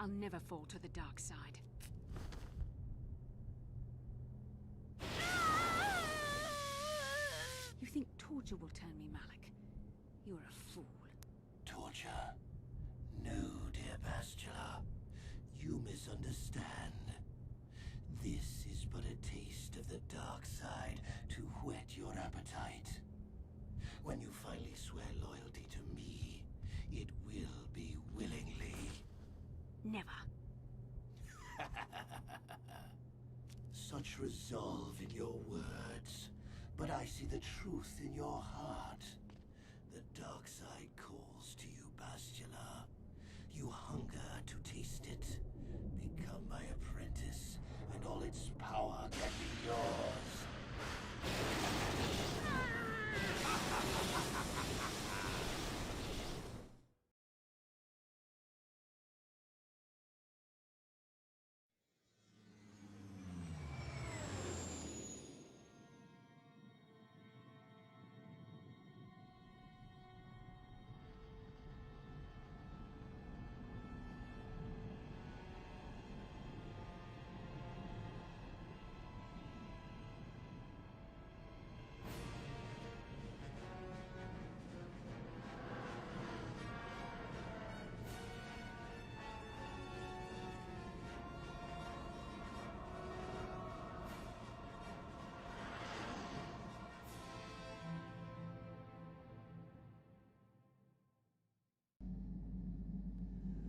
I'll never fall to the dark side. You think torture will turn me, Malik? You're a fool. Torture? No, dear Bastila. You misunderstand. This is but a taste of the dark side to whet your appetite. When you finally swear loyalty to me, it will be willingly. Never. Such resolve in your words, but I see the truth in your heart. The dark side calls to you, Bastila. You hunger to taste it. Become my apprentice, and all its power can be yours.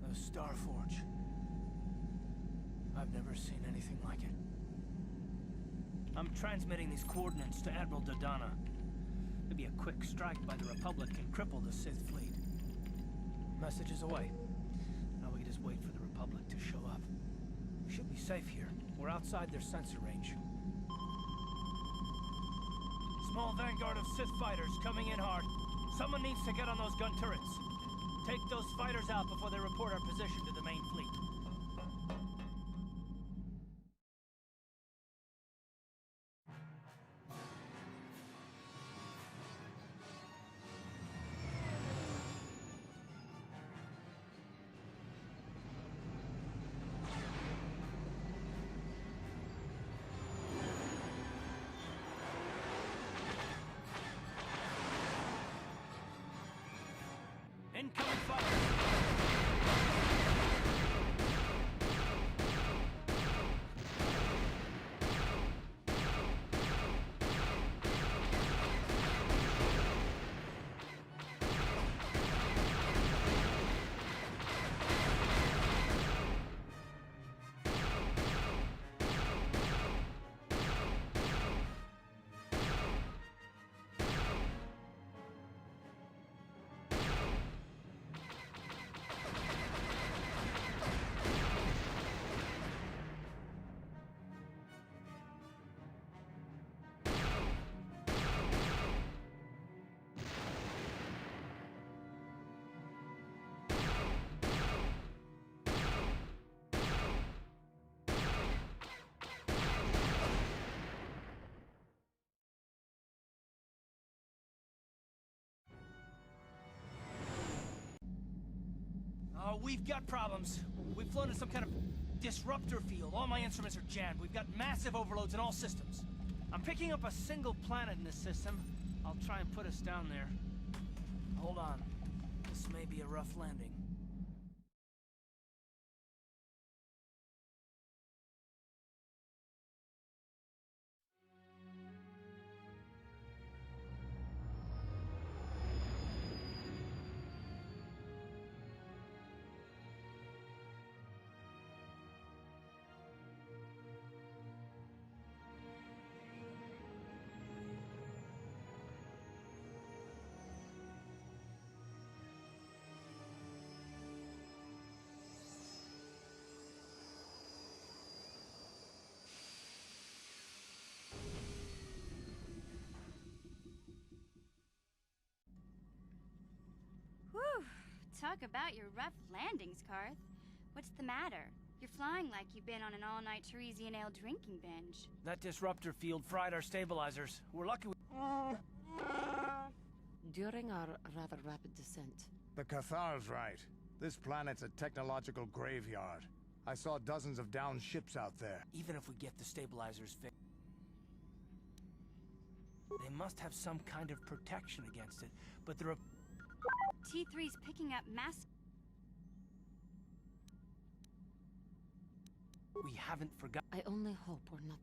The Starforge. I've never seen anything like it. I'm transmitting these coordinates to Admiral Dodonna. Maybe a quick strike by the Republic can cripple the Sith fleet. Message is away. Now we can just wait for the Republic to show up. We should be safe here. We're outside their sensor range. Small vanguard of Sith fighters coming in hard. Someone needs to get on those gun turrets. Take those fighters out before they report our position to the main fleet. Incoming fire! Oh, we've got problems. We've flown in some kind of disruptor field. All my instruments are jammed. We've got massive overloads in all systems. I'm picking up a single planet in this system. I'll try and put us down there. Hold on. This may be a rough landing. Whew! Talk about your rough landings, Karth. What's the matter? You're flying like you've been on an all-night Teresian ale drinking binge. That disruptor field fried our stabilizers. We're lucky we... During our rather rapid descent. The KOTOR's right. This planet's a technological graveyard. I saw dozens of downed ships out there. Even if we get the stabilizers fixed, they must have some kind of protection against it. But the T3's picking up mass... We haven't forgotten. I only hope we're not...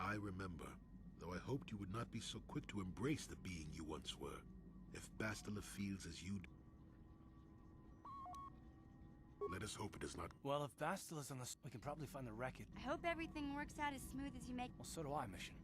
I remember, though I hoped you would not be so quick to embrace the being you once were. If Bastila feels as you do, let us hope it is not. Well, if Bastila's on the... we can probably find the wreckage. I hope everything works out as smooth as you make... Well, so do I, Mission.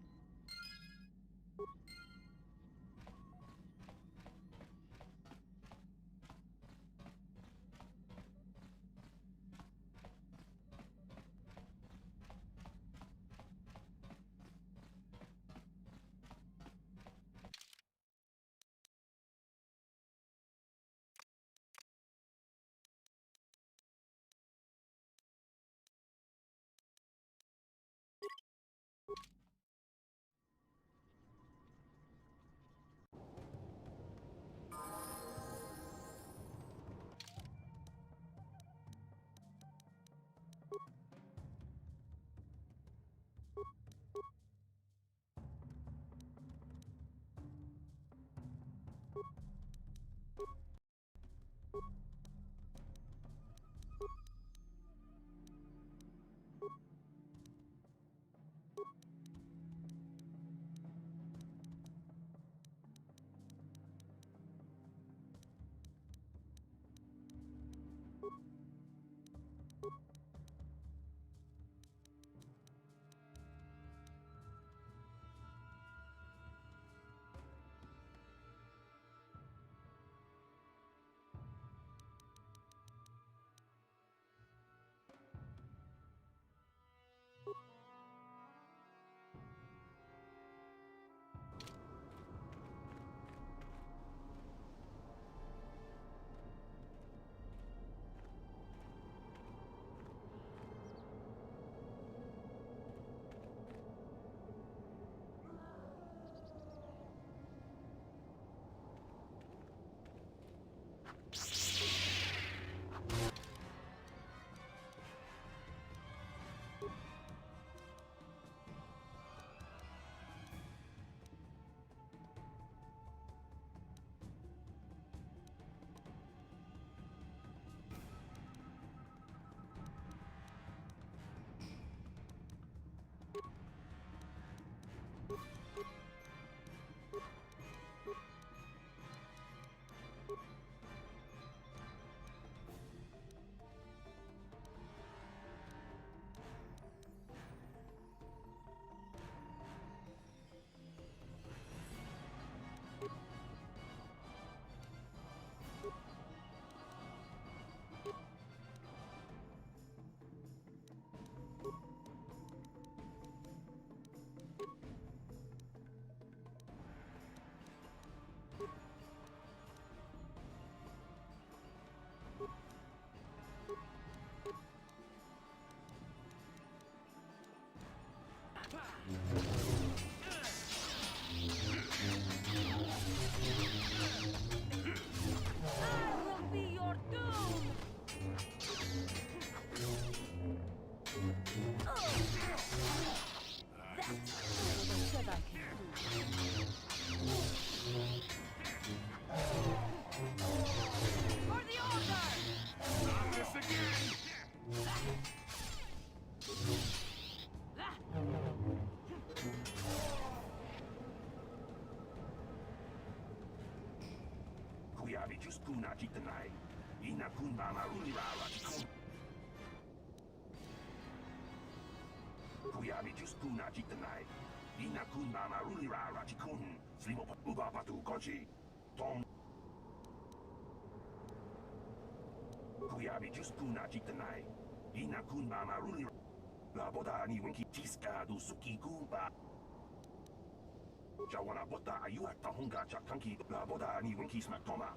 Jawana bota ayuat tahunga chakanki la boda ani winki smaktoma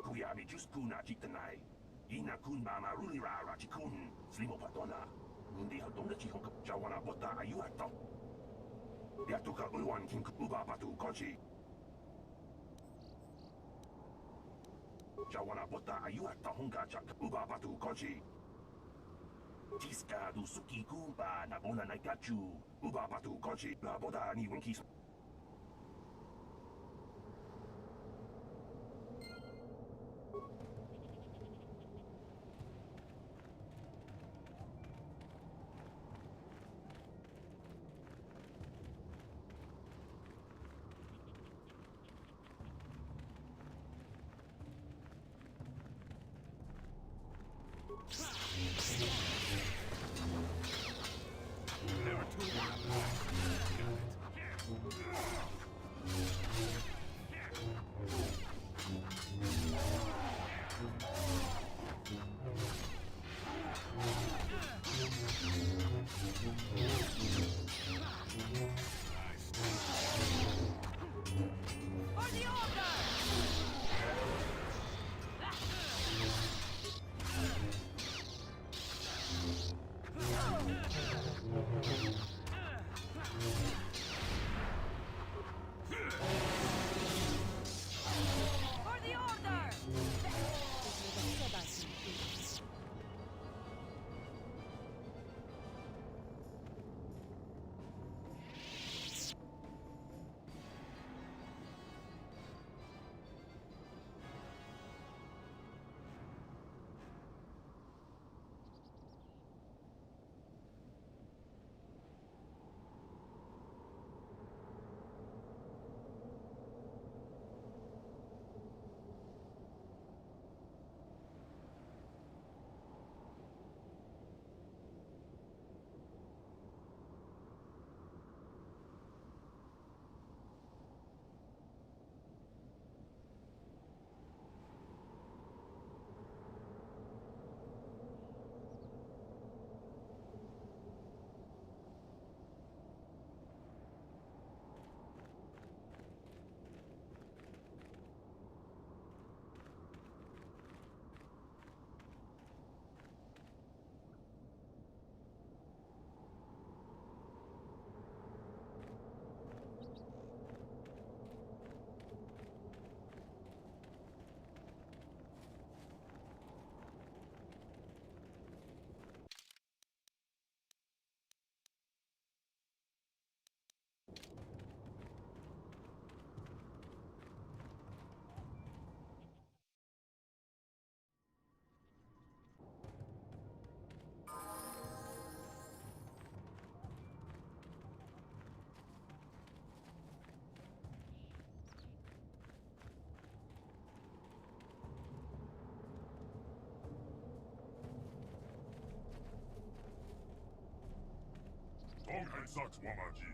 kuyabi just kuna jitanai ina kun mama ruli ra rachikun slimo patona ndi hadonga chihonka jawana bota ayuat to ya tuka uwan kin uba patu kochi Jawana bota ayuata honga chaka uba batu kochi. Tiska du suki kumpa na bona naikachu. Uba batu kochi. La boda ni winkies. Tonghead sucks, Wamaji.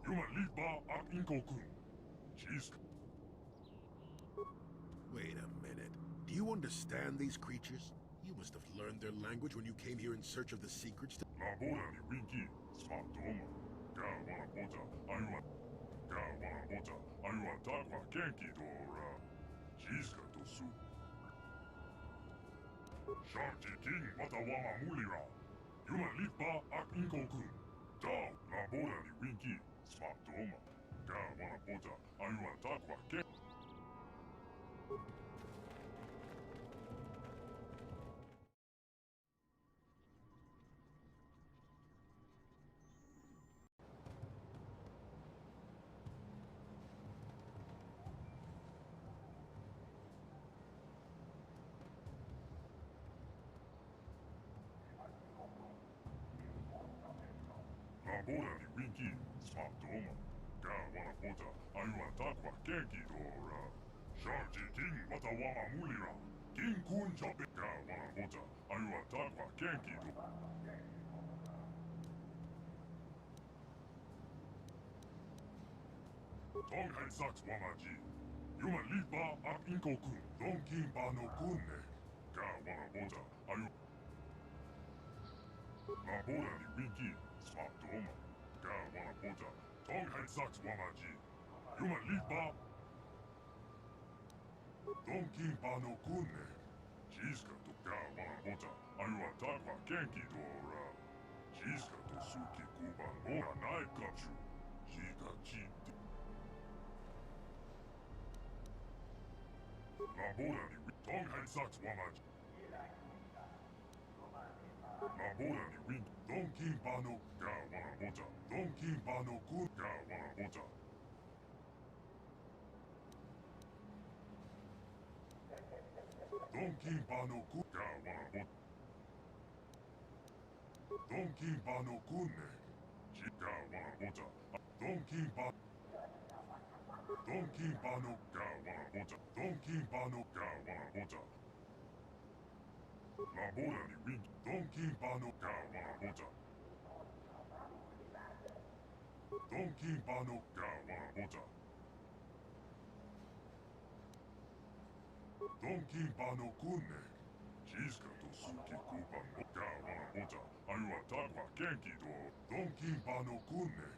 Human lead bar ak Inko-kun. Jeez. Wait a minute. Do you understand these creatures? You must have learned their language when you came here in search of the secrets to... Labora ni winki. Smart doma. Ga wana bota. Ayuan. Ga wana bota. Ayuan takwa kenki dora. Jeez ka tosu. Sharky King mata wama mulira. Human lead bar ak Inko-kun. Dao, labora ni winki. Smart doma. Ga wana bota. Ayuan takwa kenki. Labora ni winki. Smart doma. Ga wana bota. Ayuan takwa kenki dora. Sharky King mata wama mulira. King kun jabe. Ga wana bota. Ayuan takwa kenki dora. Tonghead sucks, Wamaji. Human lead bar ak Inko-kun. Donkin ba no kunne. Ga wana bota. Ayu. Labora ni winki. Smart doma. Ga wana bota. Tonghead sucks, Wamaji. Human lead bar. Donkin ba no kunne. Jiska to ga wana bota. Ayuan takwa kenki dora. Jiska to suki kuba mora nai kachu. Jiga jite. Labora ni winki. Tong hai saks wamaj. Labora ni win. Donkin pano ga wana boja. Donkin pano kun ga wana boja. Donkin pano kun ga wana boja. Donkin pano kunne. Ga wana boja. Donkin pano. Donkin pano ga wana boja. Donkin pano ga wana boja. Labora ni win. Donkin pano ga wana boja. Donkin pano ga wana boja. Donkin pano kunne. Chiska to suki kupan no ga wana boja. Ayu wa takwa genki do. Donkin pano kunne.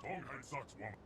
Tong hai saks wama.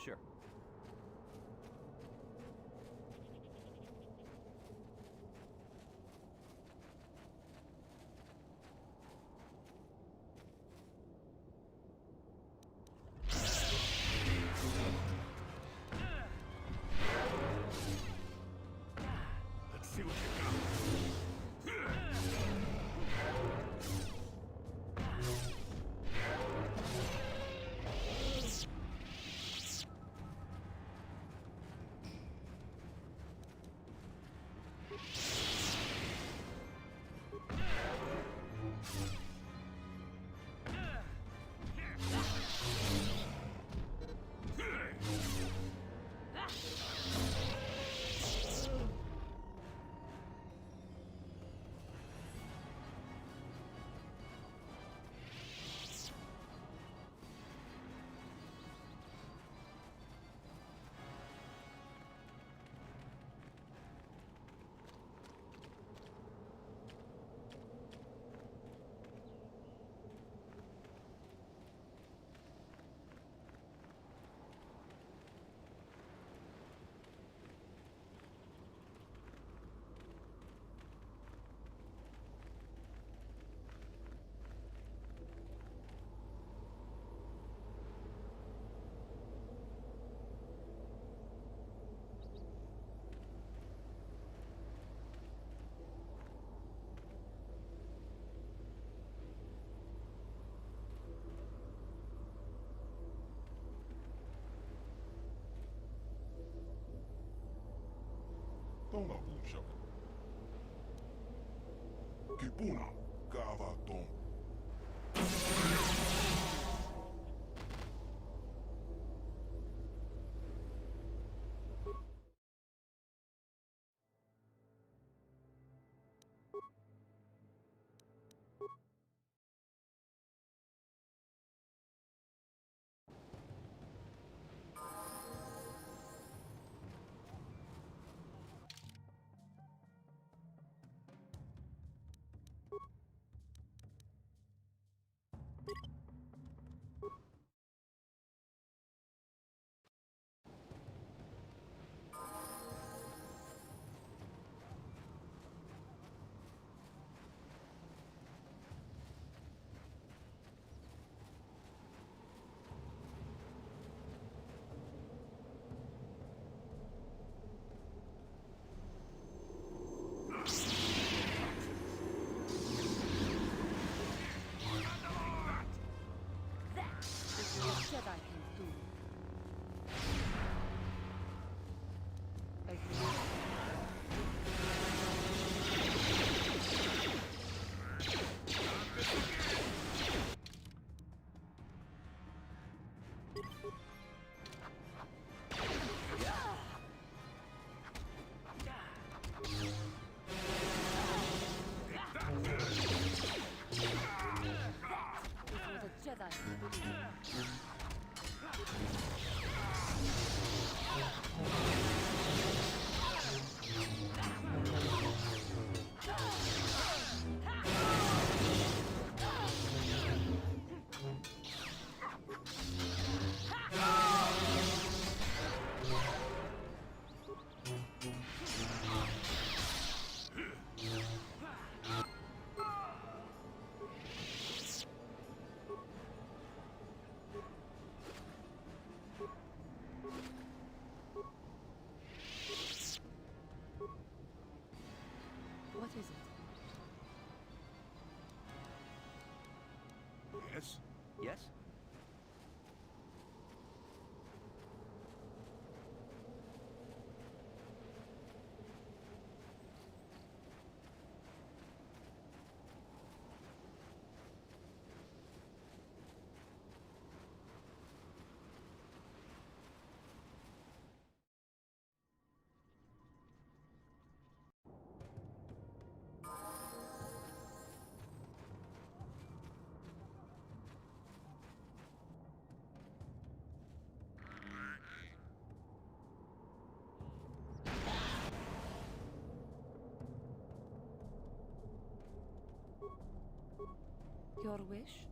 Sure. Let's see what you got. Tonga bullshit. Kipuna, Gavaton. Jedi can do. What is it? Yes? Yes? Your wish?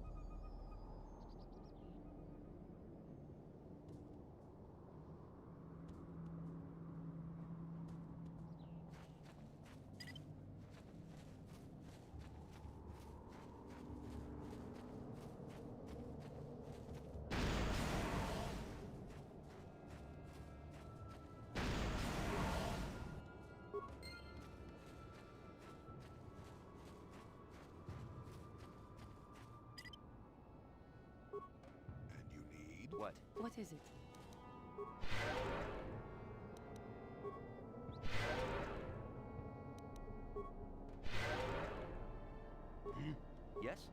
What? What is it? Yes?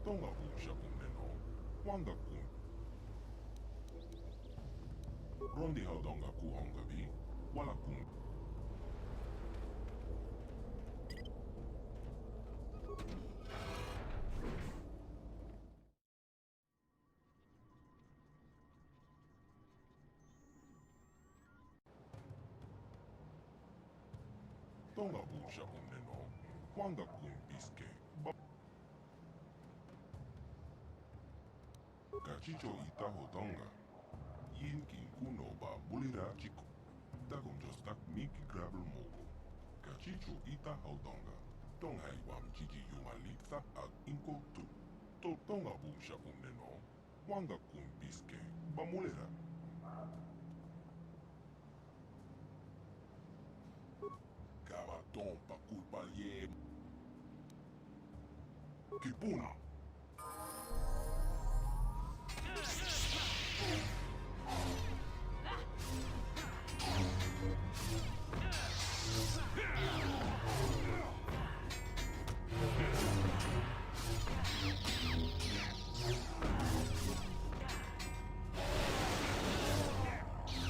Tonga puusha kun neno. Wanga kun. Rondi haudonga kuhonga vi. Wala kun. Tonga puusha kun neno. Wanga kun piske. Kachicho ita hodonga. Yinkin kuno ba bulira chico. Takon jostak miki grabel mogo. Kachicho ita hodonga. Tonga iwam chichi yumalitha ag inko tu. To tonga busha uneno. Wanga kun biske. Bamulera. Gabaton pa culpa ye. Kipuna.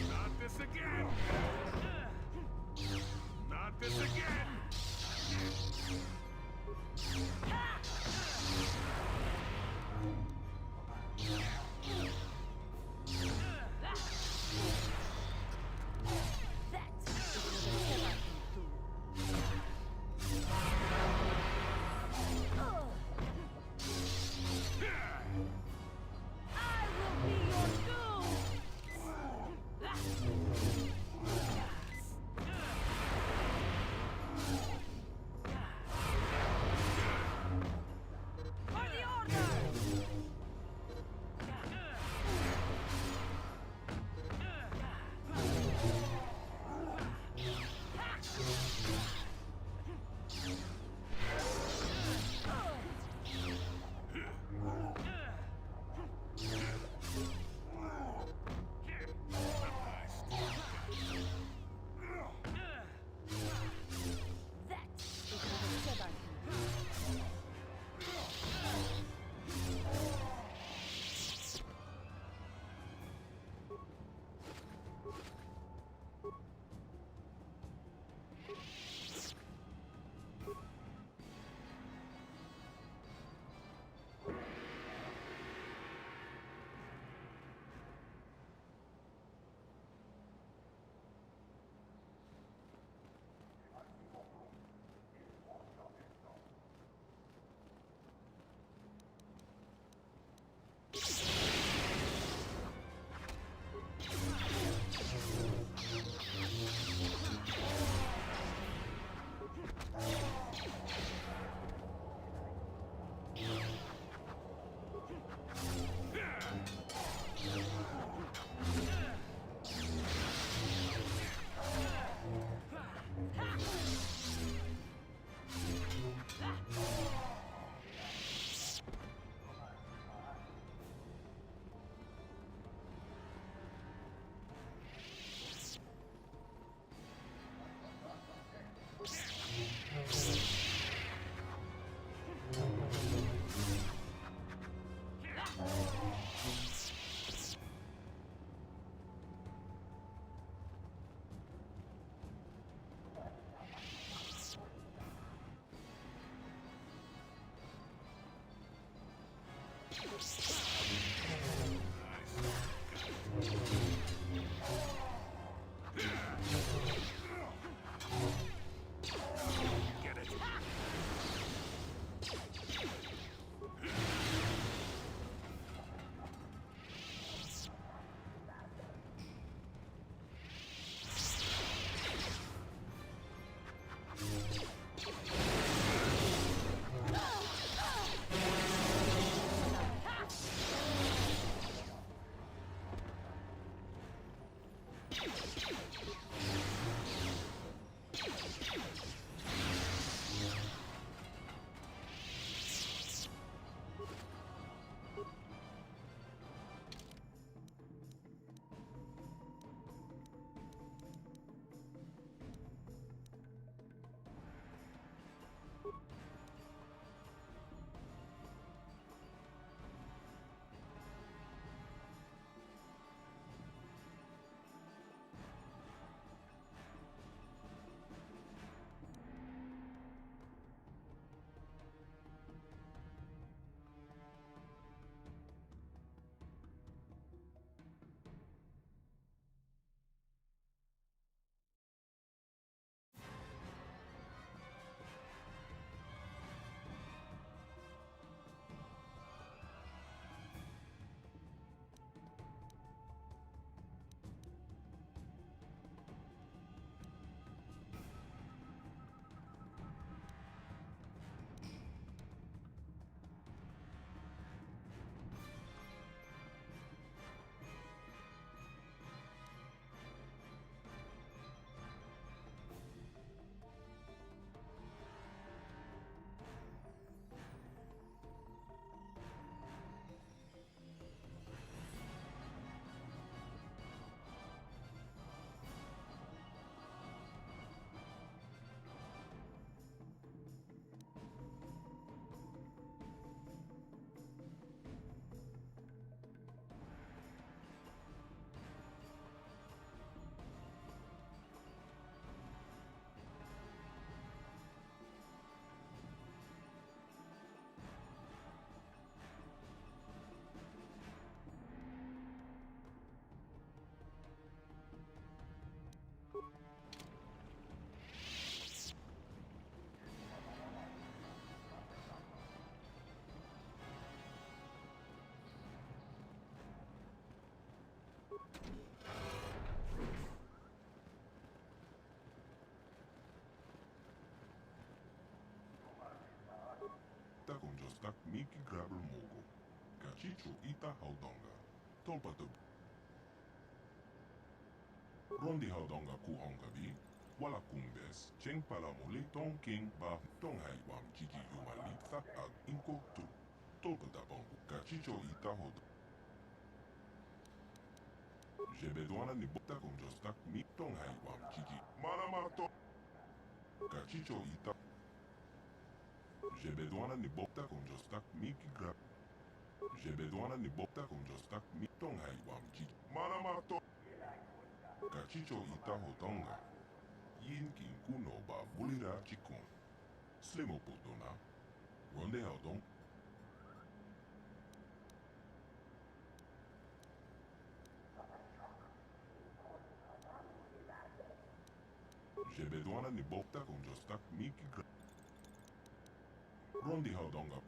Not this again! Not this again! Stak Miki Grabber Mogo. Kachicho Ita Haudonga. Tolpatu. Rondi Haudonga Kuhongabi. Wala Kumbes. Cheng Palamuli Tong King Ba Tong Haiwam Chiki Yumalita Ag Inko Tu. Tolpatapong. Kachicho Ita Haudonga. Jebeduana ni Bota Kumjostak Mi Tong Haiwam Chiki. Manamato. Kachicho Ita. Jebeduana ni Bota Kumjostak Miki Grab. Jebeduana ni Bota Kumjostak Mi Tong Haiwam Chiki. Manamato. Kachicho Ita Hodonga. Yin Kinkuno Ba Bulira Chikon. Slimo Potona. Ronde Haudong. Jebeduana ni Bota Kumjostak Miki Grab. Rondi Haudonga.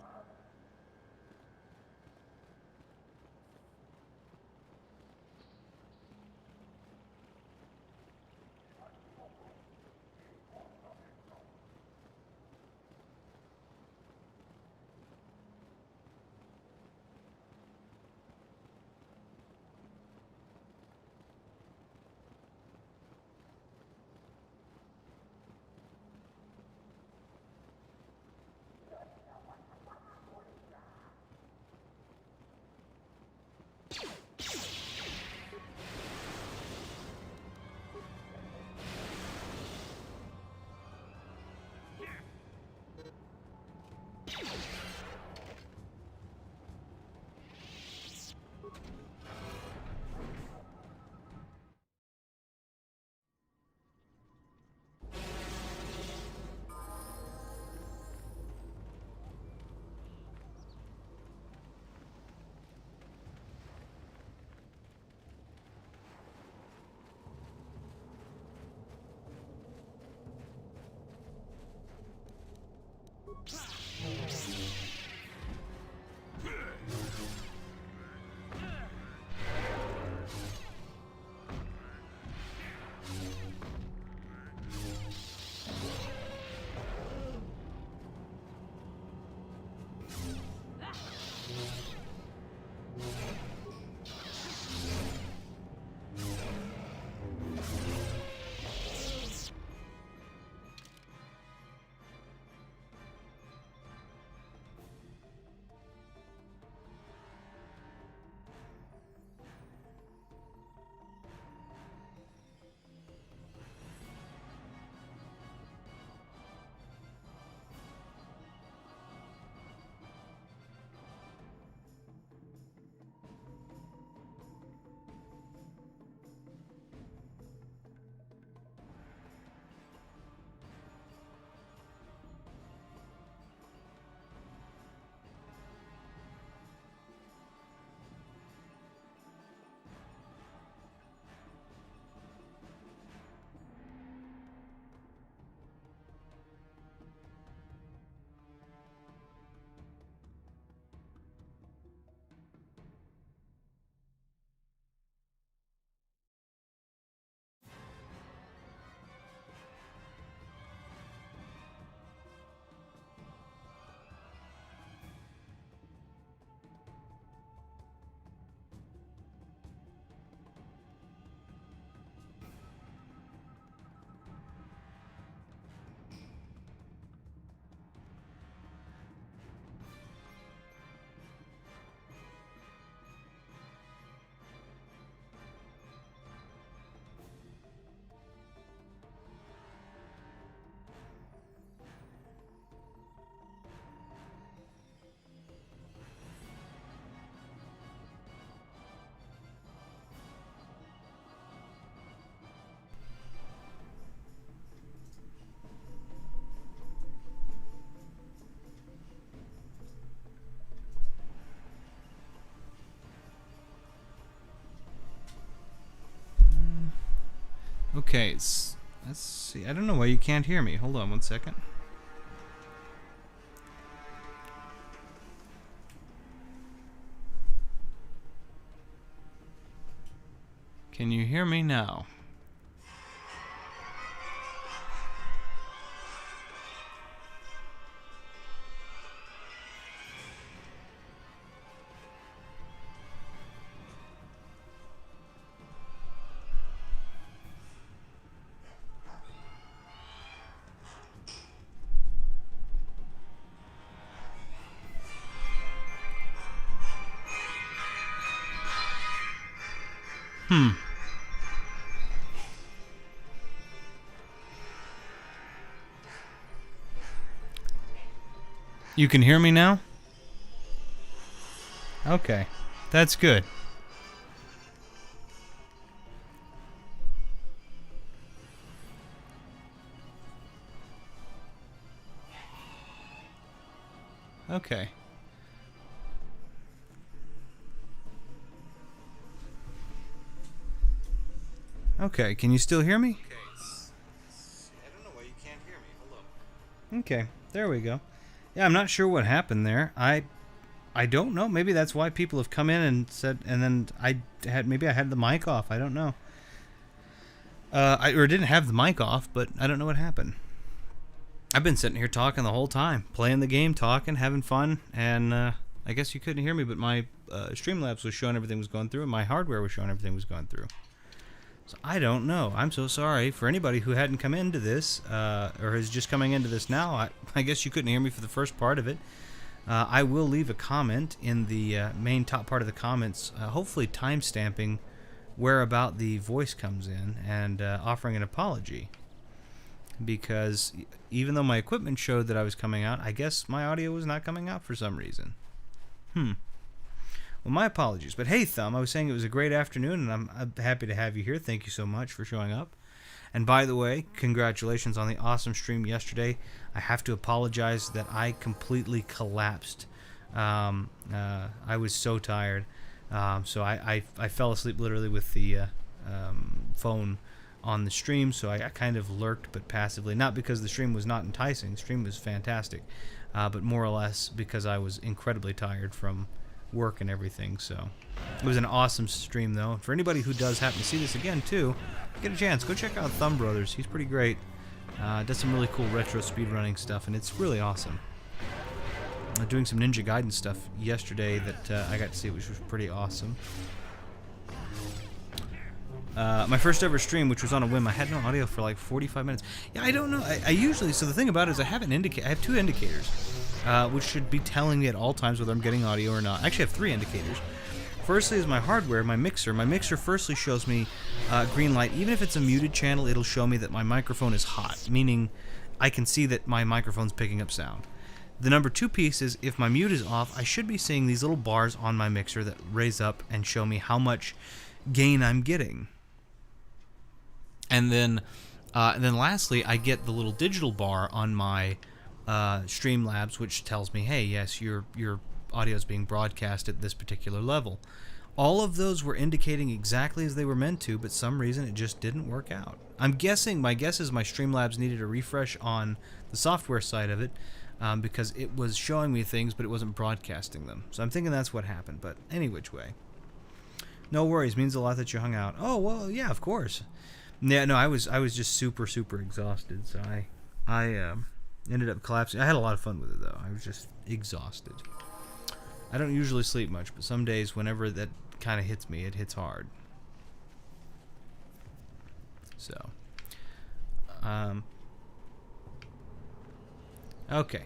Okay, let's see. I don't know why you can't hear me. Hold on one second. Can you hear me now? You can hear me now? Okay, that's good. Okay. Okay, can you still hear me? Okay. I don't know why you can't hear me. Hold on. Okay, there we go. Yeah, I'm not sure what happened there. I don't know. Maybe that's why people have come in and said, and then maybe I had the mic off. I don't know. Or didn't have the mic off, but I don't know what happened. I've been sitting here talking the whole time, playing the game, talking, having fun, and I guess you couldn't hear me, but my Streamlabs was showing everything was going through, and my hardware was showing everything was going through. So I don't know. I'm so sorry for anybody who hadn't come into this, or is just coming into this now. I guess you couldn't hear me for the first part of it. I will leave a comment in the main top part of the comments, hopefully timestamping where about the voice comes in and offering an apology. Because even though my equipment showed that I was coming out, I guess my audio was not coming out for some reason. Well, my apologies. But hey, Thumb, I was saying it was a great afternoon, and I'm happy to have you here. Thank you so much for showing up. And by the way, congratulations on the awesome stream yesterday. I have to apologize that I completely collapsed. I was so tired. So I fell asleep literally with the phone on the stream, so I kind of lurked, but passively. Not because the stream was not enticing. The stream was fantastic. but more or less because I was incredibly tired from work and everything. So it was an awesome stream, though. For anybody who does happen to see this again, too, get a chance, go check out Thumb Brothers. He's pretty great. Does some really cool retro speedrunning stuff, and it's really awesome. Doing some Ninja Gaiden stuff yesterday that I got to see, which was pretty awesome. My first ever stream, which was on a whim, I had no audio for like 45 minutes. Yeah, I don't know. I usually, so the thing about it is I have I have 2 indicators, which should be telling me at all times whether I'm getting audio or not. I actually have 3 indicators. Firstly is my hardware, my mixer. My mixer firstly shows me green light. Even if it's a muted channel, it'll show me that my microphone is hot, meaning I can see that my microphone's picking up sound. The number 2 piece is if my mute is off, I should be seeing these little bars on my mixer that raise up and show me how much gain I'm getting. And then lastly, I get the little digital bar on my Streamlabs, which tells me, hey, yes, your audio is being broadcast at this particular level. All of those were indicating exactly as they were meant to, but some reason it just didn't work out. My guess is my Streamlabs needed a refresh on the software side of it, because it was showing me things, but it wasn't broadcasting them. So I'm thinking that's what happened, but any which way. No worries, means a lot that you hung out. Oh, well, yeah, of course. Yeah, no, I was just super exhausted, so I ended up collapsing. I had a lot of fun with it, though. I was just exhausted. I don't usually sleep much, but some days, whenever that kind of hits me, it hits hard. So, okay.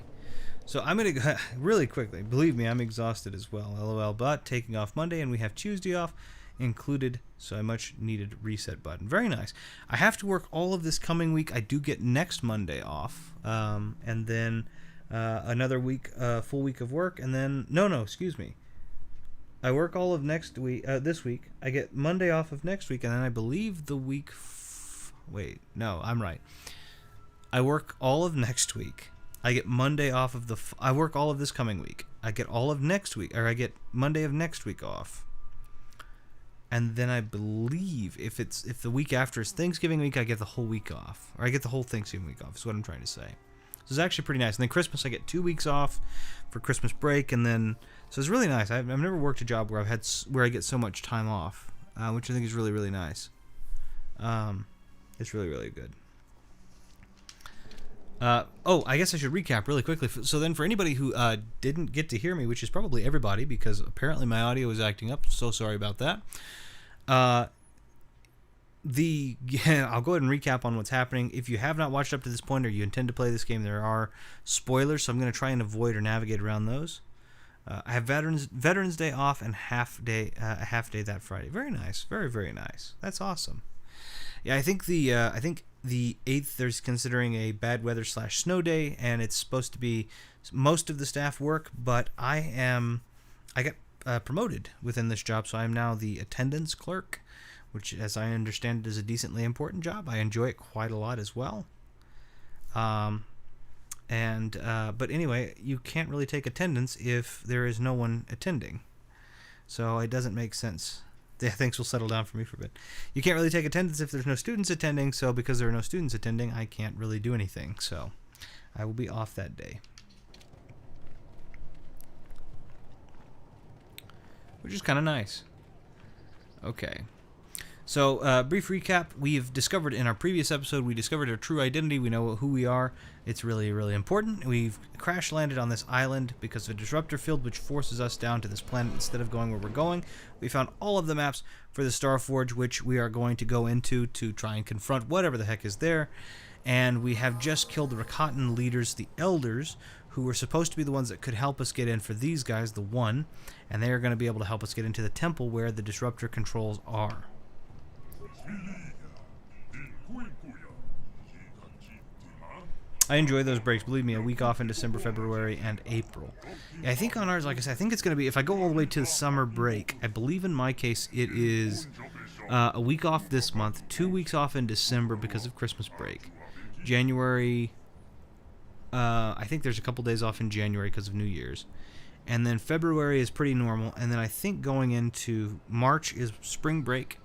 So I'm going to, really quickly, believe me, I'm exhausted as well, LOL, but taking off Monday, and we have Tuesday off included, so a much needed reset button. Very nice. I have to work all of this coming week. I do get next Monday off, and then another week, full week of work, and then, no, excuse me. I work all of next week, this week. I get Monday off of next week, and then I believe the week, wait, no, I'm right. I work all of next week. I get Monday off of I work all of this coming week. I get all of next week, or I get Monday of next week off. And then I believe if the week after is Thanksgiving week, I get the whole week off. Or I get the whole Thanksgiving week off, is what I'm trying to say. So it's actually pretty nice. And then Christmas, I get 2 weeks off for Christmas break, and then, so it's really nice. I've never worked a job where I get so much time off, which I think is really nice. It's really good. Oh, I guess I should recap really quickly. So then for anybody who didn't get to hear me, which is probably everybody, because apparently my audio is acting up, so sorry about that. I'll go ahead and recap on what's happening. If you have not watched up to this point or you intend to play this game, there are spoilers, so I'm going to try and avoid or navigate around those. I have Veterans Day off and a half day that Friday. Very nice. Very nice. That's awesome. Yeah, I think the 8th there's considering a bad weather / snow day, and it's supposed to be most of the staff work, but I got promoted within this job, so I am now the attendance clerk, which, as I understand it, is a decently important job. I enjoy it quite a lot as well. But anyway, you can't really take attendance if there is no one attending, so it doesn't make sense. Yeah, things will settle down for me for a bit. You can't really take attendance if there's no students attending, so because there are no students attending, I can't really do anything, so I will be off that day. Which is kind of nice. Okay. So, brief recap. We've discovered in our previous episode, we discovered our true identity. We know who we are. It's really important. We've crash landed on this island because of a disruptor field which forces us down to this planet instead of going where we're going. We found all of the maps for the Starforge, which we are going to go into to try and confront whatever the heck is there. And we have just killed the Rakatan leaders, the Elders, who were supposed to be the ones that could help us get in for these guys, the One. And they are going to be able to help us get into the temple where the disruptor controls are. I enjoy those breaks. Believe me, a week off in December, February, and April. Yeah, I think on ours, like I said, I think it's going to be, if I go all the way to the summer break, I believe in my case it is a week off this month, 2 weeks off in December because of Christmas break. January, I think there's a couple days off in January because of New Year's. And then February is pretty normal. And then I think going into March is spring break.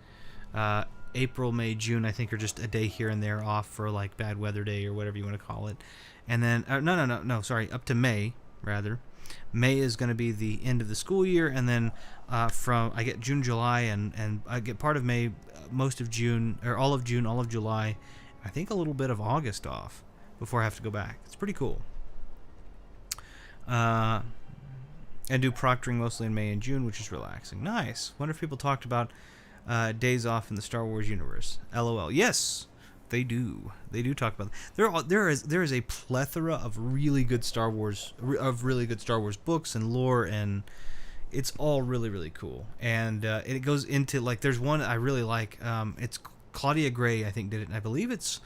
April, May, June, I think are just a day here and there off for like bad weather day or whatever you want to call it. and then no, sorry, up to May rather. May is going to be the end of the school year, and then from I get June, July, and I get part of May, most of June, or all of June, all of July, I think a little bit of August off before I have to go back. It's pretty cool. And do proctoring mostly in May and June, which is relaxing. Nice. Wonder if people talked about days off in the Star Wars universe. LOL. Yes, they do. They do talk about that. There is a plethora of really good Star Wars books and lore, and it's all really, really cool. And it goes into, like, there's one I really like. It's Claudia Gray, I think, did it, and I believe it's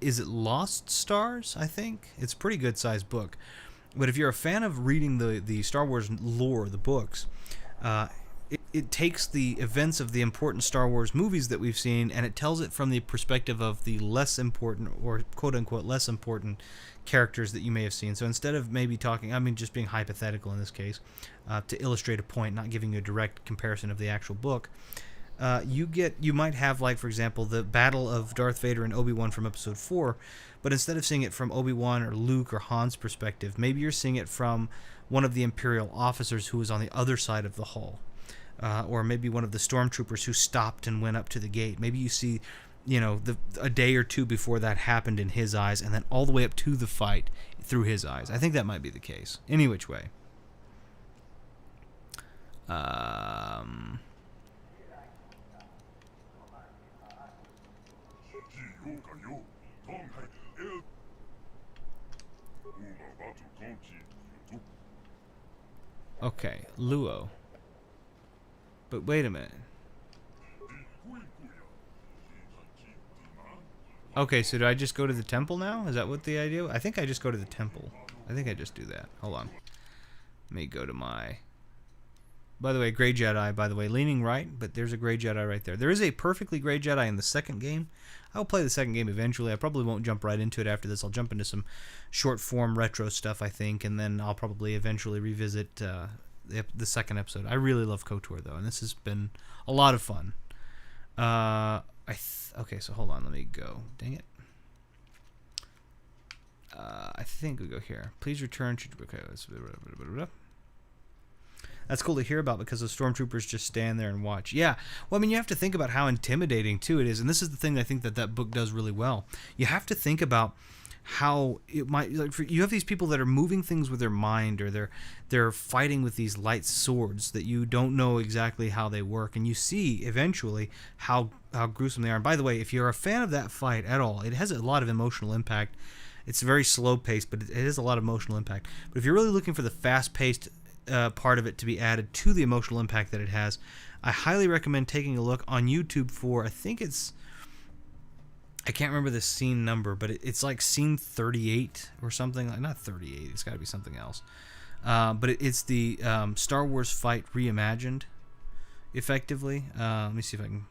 is it Lost Stars? I think it's a pretty good sized book. But if you're a fan of reading the Star Wars lore, the books, it takes the events of the important Star Wars movies that we've seen, and it tells it from the perspective of the less important, or quote unquote less important, characters that you may have seen. So instead of maybe talking, I mean, just being hypothetical in this case, to illustrate a point, not giving you a direct comparison of the actual book, you might have, like, for example, the battle of Darth Vader and Obi-Wan from Episode 4, but instead of seeing it from Obi-Wan or Luke or Han's perspective, maybe you're seeing it from one of the Imperial officers who was on the other side of the hull, or maybe one of the stormtroopers who stopped and went up to the gate. Maybe you see, a day or two before that happened in his eyes, and then all the way up to the fight through his eyes. I think that might be the case. Any which way. Okay, Luo. But wait a minute. Okay, so do I just go to the temple now? Is that what the idea? I think I just go to the temple. I think I just do that. Hold on. Let me go to my... By the way, Grey Jedi, by the way, leaning right, but there's a Grey Jedi right there. There is a perfectly Grey Jedi in the second game. I'll play the second game eventually. I probably won't jump right into it after this. I'll jump into some short-form retro stuff, I think, and then I'll probably eventually revisit the second episode. I really love KOTOR, though, and this has been a lot of fun. Okay, so hold on. Let me go. Dang it. I think we go here. Please return to... Okay, that's cool to hear about, because the stormtroopers just stand there and watch. Yeah, well, I mean, you have to think about how intimidating, too, it is. And this is the thing I think that book does really well. You have to think about how it might... Like, you have these people that are moving things with their mind, or they're fighting with these light swords that you don't know exactly how they work. And you see, eventually, how gruesome they are. And by the way, if you're a fan of that fight at all, it has a lot of emotional impact. It's very slow-paced, but it has a lot of emotional impact. But if you're really looking for the fast-paced part of it to be added to the emotional impact that it has, I highly recommend taking a look on YouTube for, I think it's... I can't remember the scene number, but it's like scene 38 or something. Like, not 38, it's got to be something else. But it's the Star Wars fight reimagined, effectively. Let me see if I can...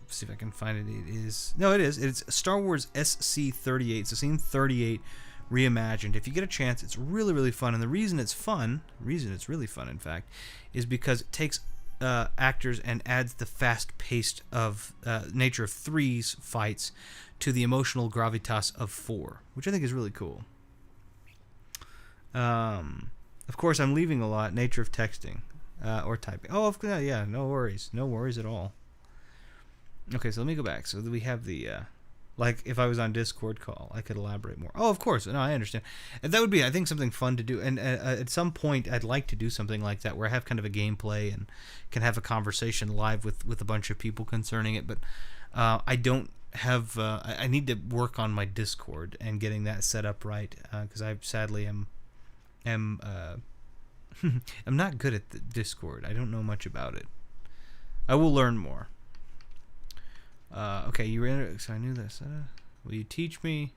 see if I can find it. It is... No, it is. It's Star Wars SC-38. So scene 38 reimagined. If you get a chance, it's really, really fun. And the reason it's really fun, in fact, is because it takes actors and adds the fast-paced of nature of 3's fights to the emotional gravitas of 4, which I think is really cool. Of course, I'm leaving a lot. Nature of texting or typing. Oh, yeah, no worries at all. Okay, so let me go back. So we have the, like, if I was on Discord call, I could elaborate more. Oh, of course. No, I understand. And that would be, I think, something fun to do. And at some point, I'd like to do something like that, where I have kind of a gameplay and can have a conversation live with a bunch of people concerning it. But I don't have, I need to work on my Discord and getting that set up right, because I sadly am I'm not good at the Discord. I don't know much about it. I will learn more. Okay, you were in it, so I knew this. Will you teach me?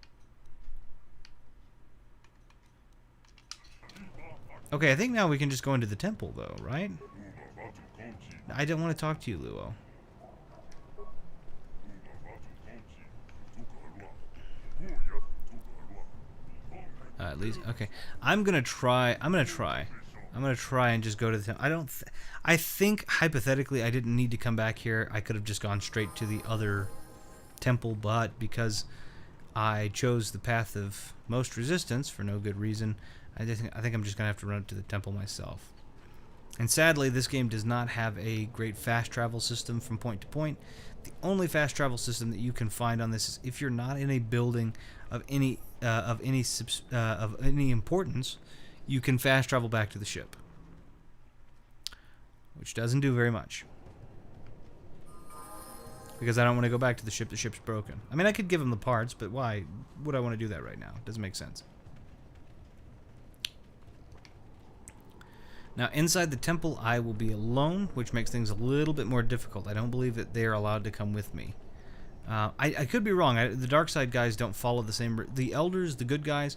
Okay, I think now we can just go into the temple, though, right? I don't want to talk to you, Luo. At least, okay. I'm gonna try. I'm gonna try and just go to the temple. I think hypothetically I didn't need to come back here. I could have just gone straight to the other temple, but because I chose the path of most resistance for no good reason, I think I'm just gonna have to run up to the temple myself. And sadly, this game does not have a great fast travel system from point to point. The only fast travel system that you can find on this is if you're not in a building of any importance, you can fast travel back to the ship, which doesn't do very much. Because I don't want to go back to the ship. The ship's broken. I mean, I could give them the parts, but why would I want to do that right now? It doesn't make sense. Now, inside the temple, I will be alone, which makes things a little bit more difficult. I don't believe that they are allowed to come with me. I could be wrong. The dark side guys don't follow the same... The elders, the good guys,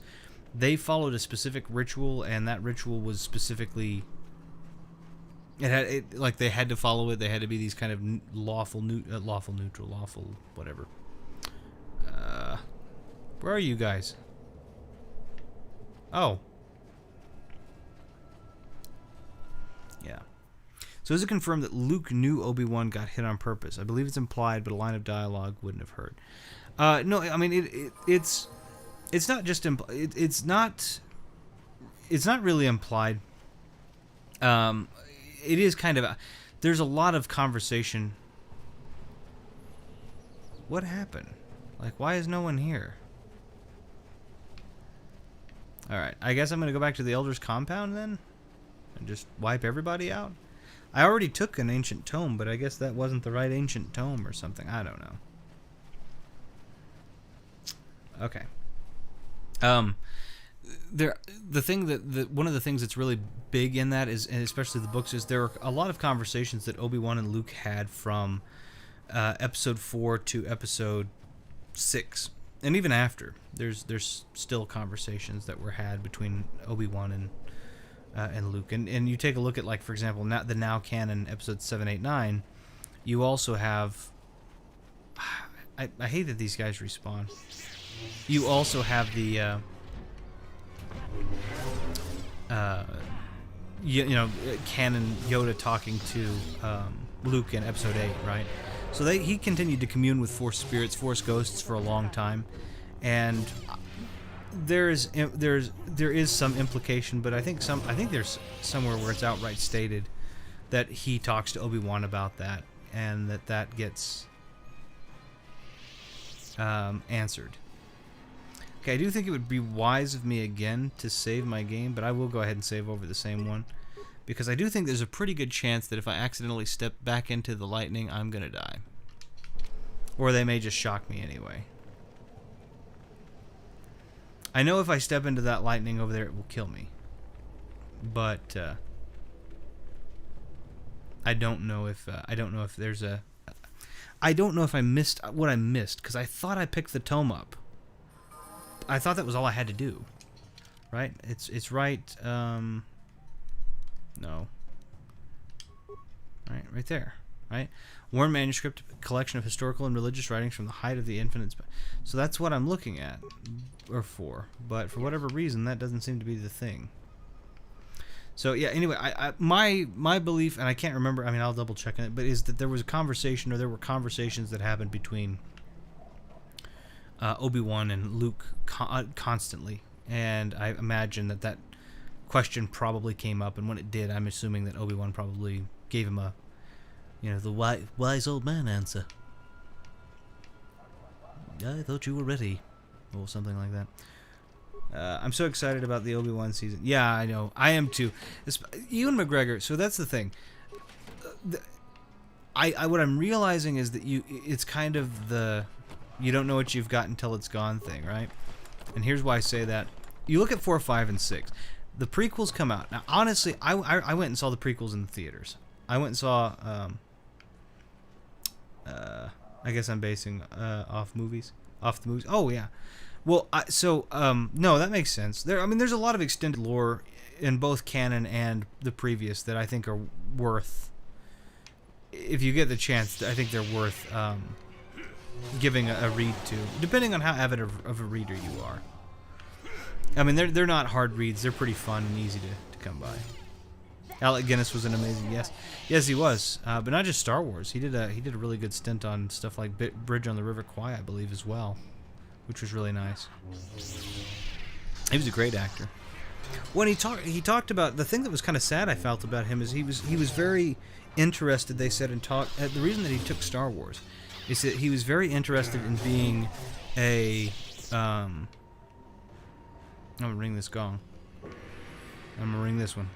they followed a specific ritual, and that ritual was specifically... like they had to follow it. They had to be these kind of lawful whatever. Where are you guys? Oh. Yeah. So is it confirmed that Luke knew Obi-Wan got hit on purpose? I believe it's implied, but a line of dialogue wouldn't have heard. No, I mean it's not just it's not really implied. It is kind of there's a lot of conversation. What happened? Like, why is no one here? Alright, I guess I'm going to go back to the Elder's compound then? And just wipe everybody out? I already took an ancient tome, but I guess that wasn't the right ancient tome or something. I don't know. Okay. One of the things that's really big in that is, and especially the books, is there are a lot of conversations that Obi-Wan and Luke had from episode 4 to episode 6, and even after. There's still conversations that were had between Obi-Wan and Luke, and you take a look at, like, for example, the now canon episode 7, 8, 9. You also have. I hate that these guys respawn. You also have the. Canon Yoda talking to Luke in episode 8, right? So he continued to commune with Force spirits, Force ghosts for a long time, and there is some implication, but I think there's somewhere where it's outright stated that he talks to Obi-Wan about that, and that gets answered. Okay, I do think it would be wise of me again to save my game, but I will go ahead and save over the same one, because I do think there's a pretty good chance that if I accidentally step back into the lightning, I'm gonna die. Or they may just shock me anyway. I know if I step into that lightning over there, it will kill me. But I don't know if there's a. I don't know if I missed what I missed, because I thought I picked the tome up. I thought that was all I had to do, right? It's right. No. Right there, right? Worn manuscript, collection of historical and religious writings from the height of the infinite. So that's what I'm looking at, or for. But for whatever reason, that doesn't seem to be the thing. So yeah. Anyway, my belief, and I can't remember. I mean, I'll double check it. But is that there was a conversation, or there were conversations that happened between Obi-Wan and Luke constantly, and I imagine that question probably came up, and when it did, I'm assuming that Obi-Wan probably gave him a, the wise old man answer. I thought you were ready, or something like that. I'm so excited about the Obi-Wan season. Yeah, I know, I am too. Ewan McGregor. So that's the thing. What I'm realizing is that it's kind of the you don't know what you've got until it's gone thing, right? And here's why I say that. You look at 4, 5, and 6. The prequels come out. Now, honestly, I went and saw the prequels in the theaters. I went and saw, I guess I'm basing off the movies. Oh, yeah. Well, no, that makes sense. There's a lot of extended lore in both canon and the previous that I think are worth, if you get the chance, I think they're worth giving a read to, depending on how avid of a reader you are. I mean, they're not hard reads. They're pretty fun and easy to come by. Alec Guinness was an amazing yes he was, but not just Star Wars. He did a really good stint on stuff like Bridge on the River Kwai, I believe, as well, which was really nice. He was a great actor. When he talked about the thing that was kind of sad I felt about him is he was very interested. They said in talk the reason that he took Star Wars is that he was very interested in being a I'm gonna ring this gong. I'm gonna ring this one.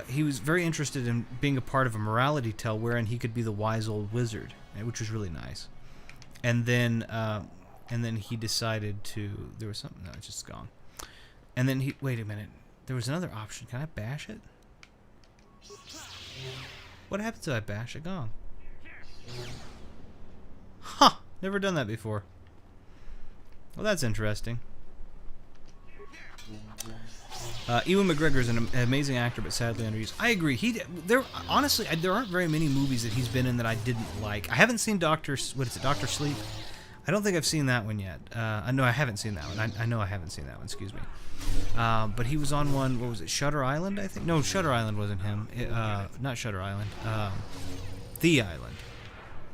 He was very interested in being a part of a morality tale wherein he could be the wise old wizard, which was really nice. And then he decided to. There was something. No, it's just gone. And then he. Wait a minute. There was another option. Can I bash it? What happens if I bash a gong? Huh. Never done that before. Well, that's interesting. Ewan McGregor is an amazing actor, but sadly underused. I agree. Honestly, there aren't very many movies that he's been in that I didn't like. I haven't seen Doctor Sleep? I don't think I've seen that one yet. No, I haven't seen that one. I know I haven't seen that one. Excuse me. But he was on one. What was it? Shutter Island, I think. No, Shutter Island wasn't him. Not Shutter Island. The Island.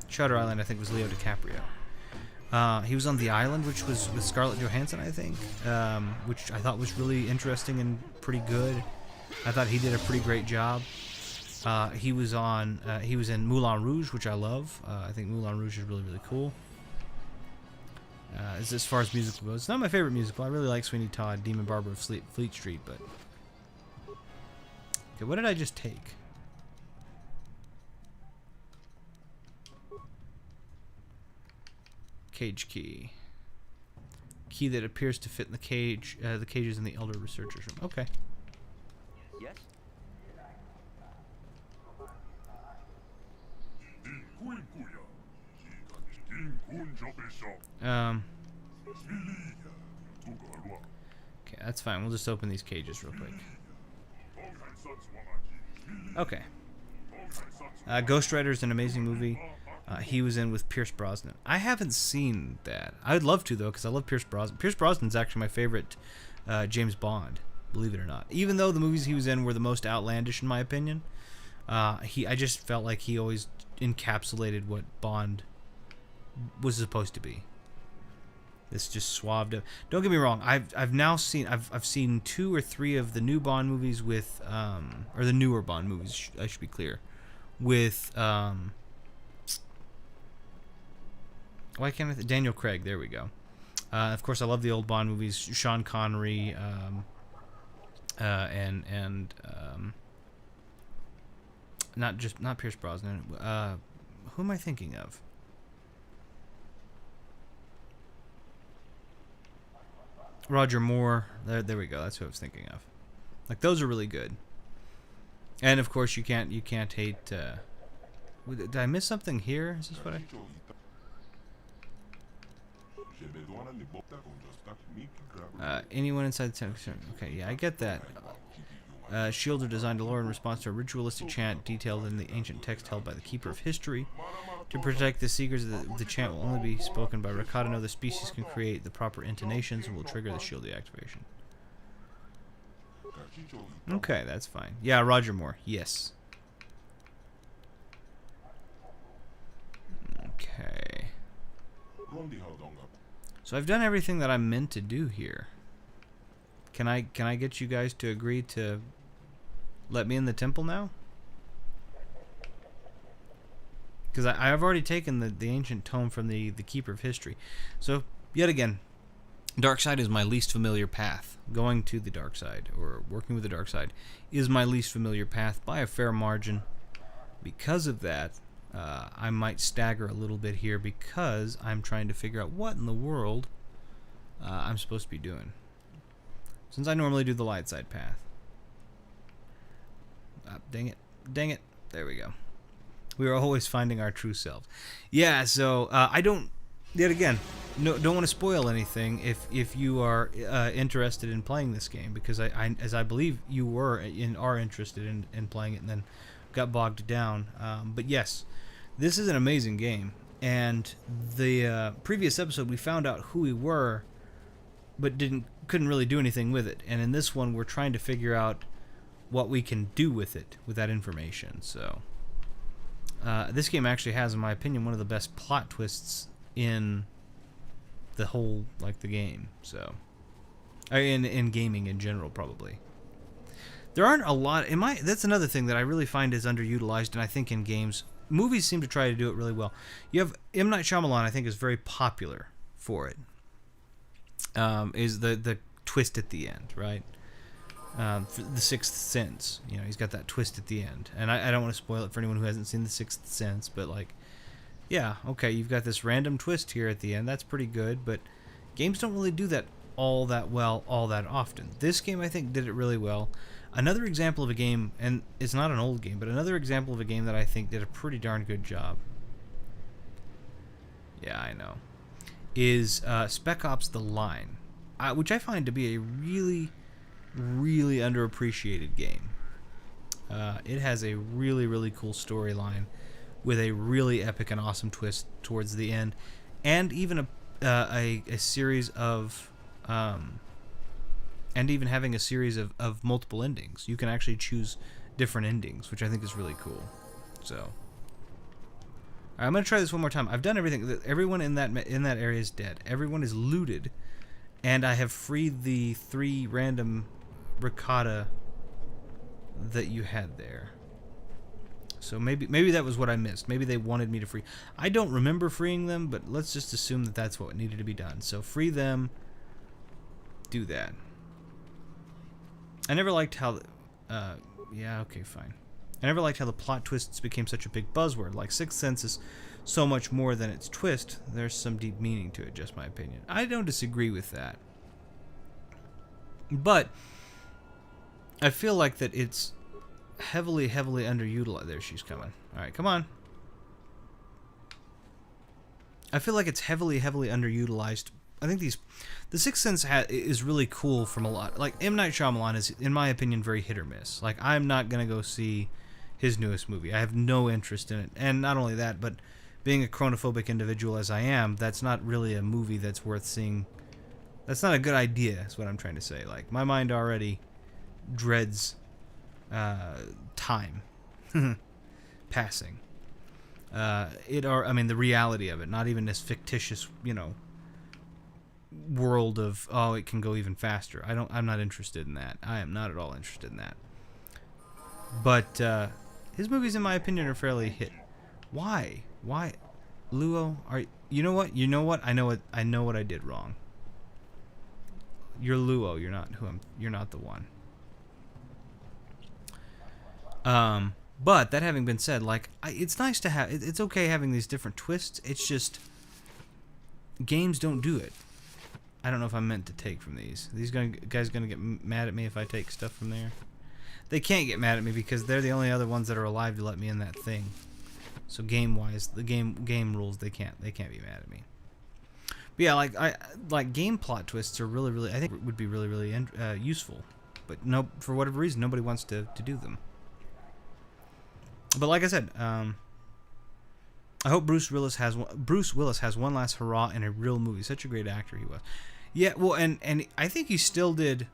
Shutter Island, I think, was Leo DiCaprio. He was on The Island, which was with Scarlett Johansson, I think, which I thought was really interesting and pretty good. I thought he did a pretty great job. He was in Moulin Rouge, which I love. I think Moulin Rouge is really, really cool. As far as musical goes, it's not my favorite musical. I really like Sweeney Todd, Demon Barber of Fleet Street, but okay, what did I just take? Cage key. Key that appears to fit in the cage. The cages in the Elder Researcher's room. Okay. Yes? Okay, that's fine. We'll just open these cages real quick. Okay. Ghost Rider is an amazing movie. He was in with Pierce Brosnan. I haven't seen that. I'd love to, though, because I love Pierce Brosnan. Pierce Brosnan's actually my favorite James Bond, believe it or not. Even though the movies he was in were the most outlandish, in my opinion, I just felt like he always encapsulated what Bond was supposed to be. This just suaved up. Don't get me wrong. I've seen 2 or 3 of the new Bond movies with or the newer Bond movies. I should be clear, with why can't I think? Daniel Craig. There we go. Of course, I love the old Bond movies. Sean Connery, and not Pierce Brosnan. Who am I thinking of? Roger Moore. There we go. That's who I was thinking of. Like, those are really good. And of course, you can't hate. Did I miss something here? Is this what I? Anyone inside the tent? Okay, yeah, I get that. Shields are designed to lure in response to a ritualistic chant detailed in the ancient text held by the Keeper of History. To protect the seekers, the chant will only be spoken by Rakata. No, the species can create the proper intonations and will trigger the shield deactivation. Okay, that's fine. Yeah, Roger Moore. Yes. Okay. So I've done everything that I'm meant to do here. Can I get you guys to agree to let me in the temple now? Because I've already taken the ancient tome from the Keeper of History. So, yet again, dark side is my least familiar path. Going to the dark side, or working with the dark side, is my least familiar path by a fair margin. Because of that, I might stagger a little bit here because I'm trying to figure out what in the world I'm supposed to be doing. Since I normally do the light side path. Dang it. There we go. We are always finding our true selves. Yeah, so I don't, yet again, don't want to spoil anything if you are interested in playing this game, because as I believe you are interested in playing it and then got bogged down. But yes, this is an amazing game. And the previous episode we found out who we were, but couldn't really do anything with it. And in this one, we're trying to figure out what we can do with it, with that information. So this game actually has, in my opinion, one of the best plot twists in the whole, like, the game. So in gaming in general, probably. There aren't a lot that's another thing that I really find is underutilized, and I think in games, movies seem to try to do it really well. You have M. Night Shyamalan, I think, is very popular for it. Is the twist at the end, right? For The Sixth Sense, you know, he's got that twist at the end, and I don't want to spoil it for anyone who hasn't seen The Sixth Sense, but, like, yeah, okay, you've got this random twist here at the end. That's pretty good, but games don't really do that all that well all that often. This game, I think, did it really well. Another example of a game, and it's not an old game, but another example of a game that I think did a pretty darn good job, yeah, I know, is Spec Ops: The Line, which I find to be a really, really underappreciated game. It has a really, really cool storyline with a really epic and awesome twist towards the end, and even a series of and even having a series of multiple endings. You can actually choose different endings, which I think is really cool. So, all right, I'm gonna try this one more time. I've done everything. Everyone in that area is dead. Everyone is looted, and I have freed the 3 random ricotta that you had there. So maybe that was what I missed. Maybe they wanted me to free. I don't remember freeing them, but let's just assume that that's what needed to be done. So free them. Do that. I never liked how... yeah, okay, fine. I never liked how the plot twists became such a big buzzword. Like, Sixth Sense is so much more than its twist. There's some deep meaning to it, just my opinion. I don't disagree with that. But I feel like that it's heavily, heavily underutilized. There, she's coming. Alright, come on. I feel like it's heavily, heavily underutilized. I think the Sixth Sense is really cool from a lot. Like, M. Night Shyamalan is, in my opinion, very hit or miss. Like, I'm not going to go see his newest movie. I have no interest in it. And not only that, but being a chronophobic individual as I am, that's not really a movie that's worth seeing. That's not a good idea, is what I'm trying to say. Like, my mind already dreads time passing. I mean, the reality of it, not even this fictitious, you know, world of, oh, it can go even faster. I'm not interested in that. I am not at all interested in that. But his movies, in my opinion, are fairly hit. Why Luo, you know what I know what I did wrong. You're Luo, you're not the one. But that having been said, like, it's nice to have, it's okay having these different twists. It's just games don't do it. I don't know if I'm meant to take from these. These guys gonna get mad at me if I take stuff from there. They can't get mad at me because they're the only other ones that are alive to let me in that thing. So game-wise, the game rules, they can't be mad at me. But yeah, like game plot twists are really, really, I think would be really, really useful. But no, for whatever reason, nobody wants to do them. But like I said, I hope Bruce Willis has one last hurrah in a real movie. Such a great actor he was. Yeah, well, and I think he still did.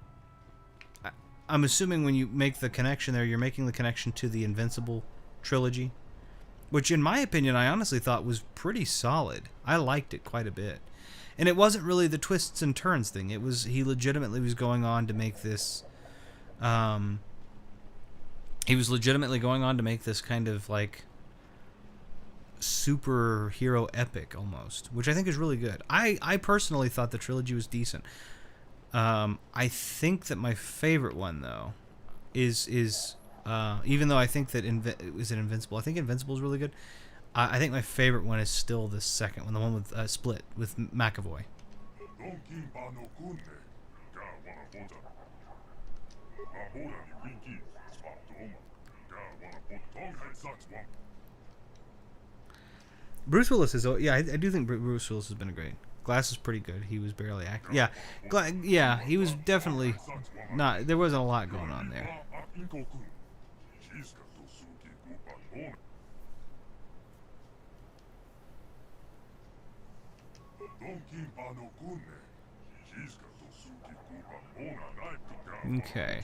I'm assuming when you make the connection there, you're making the connection to the Invincible trilogy, which in my opinion, I honestly thought was pretty solid. I liked it quite a bit. And it wasn't really the twists and turns thing. It was, he legitimately was going on to make this, he was legitimately going on to make this kind of like superhero epic almost, which I think is really good. I personally thought the trilogy was decent. I think that my favorite one though is even though I think that Invincible? I think Invincible is really good. I think my favorite one is still the second one, the one with Split with McAvoy. Bruce Willis is, yeah, I do think Bruce Willis has been a great. Glass is pretty good. He was barely acting. Yeah, yeah, he was definitely not. There wasn't a lot going on there. Okay.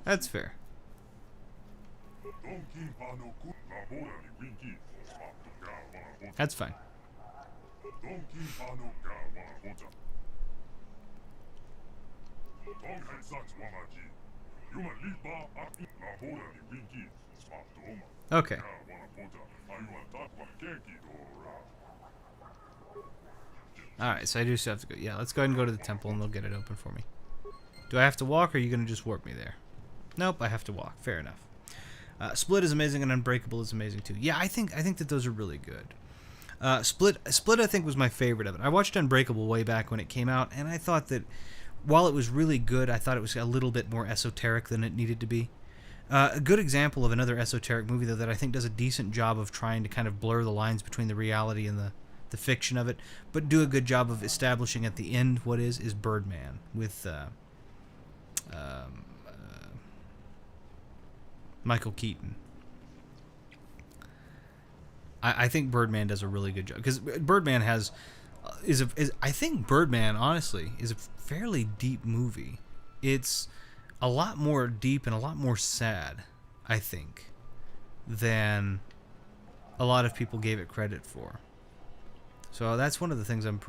That's fair. That's fine. Okay. Alright, so I do still have to go. Yeah, let's go ahead and go to the temple and they'll get it open for me. Do I have to walk or are you going to just warp me there? Nope, I have to walk. Fair enough. Split is amazing and Unbreakable is amazing too. Yeah, I think that those are really good. Split I think was my favorite of it. I watched Unbreakable way back when it came out, and I thought that while it was really good, I thought it was a little bit more esoteric than it needed to be. A good example of another esoteric movie, though, that I think does a decent job of trying to kind of blur the lines between the reality and the fiction of it, but do a good job of establishing at the end what is Birdman with Michael Keaton. I think Birdman does a really good job, because Birdman I think Birdman, honestly, is a fairly deep movie. It's a lot more deep and a lot more sad, I think, than a lot of people gave it credit for. So that's one of the things I'd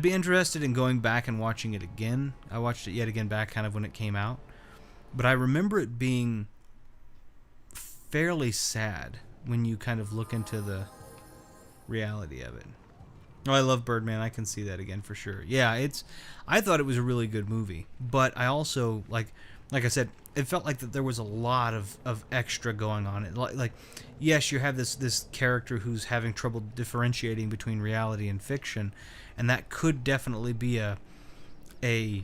be interested in going back and watching it again. I watched it yet again back kind of when it came out. But I remember it being fairly sad when you kind of look into the reality of it. Oh, I love Birdman. I can see that again for sure. Yeah, I thought it was a really good movie, but I also, like I said, it felt like that there was a lot of extra going on. Like, yes, you have this character who's having trouble differentiating between reality and fiction, and that could definitely be his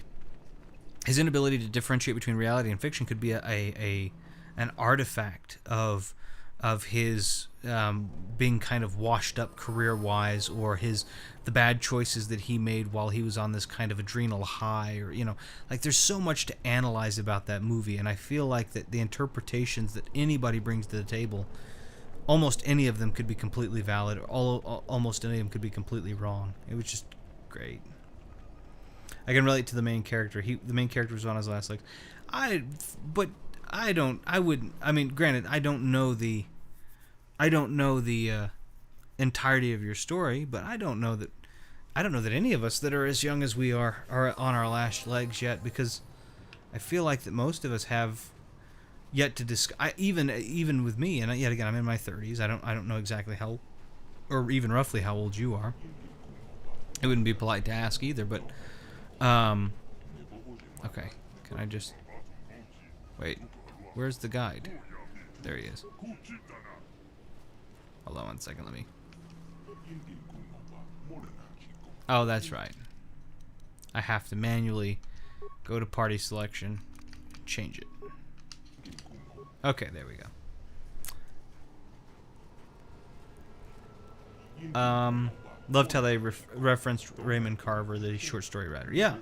inability to differentiate between reality and fiction could be an artifact of his being kind of washed up career-wise, or the bad choices that he made while he was on this kind of adrenal high, or like there's so much to analyze about that movie, and I feel like that the interpretations that anybody brings to the table, almost any of them could be completely valid, or almost any of them could be completely wrong. It was just great. I can relate to the main character. The main character was on his last legs. Granted, I don't know the entirety of your story, but I don't know that any of us that are as young as we are on our last legs yet, because I feel like that most of us have yet to discuss. Even with me, and yet again, I'm in my 30s. I don't know exactly how, or even roughly how old you are. It wouldn't be polite to ask either, but okay. Can I just wait? Where's the guide? There he is. Hold on one second, let me... Oh, that's right. I have to manually go to party selection, change it. Okay, there we go. Loved how they referenced Raymond Carver, the short story writer. Yeah.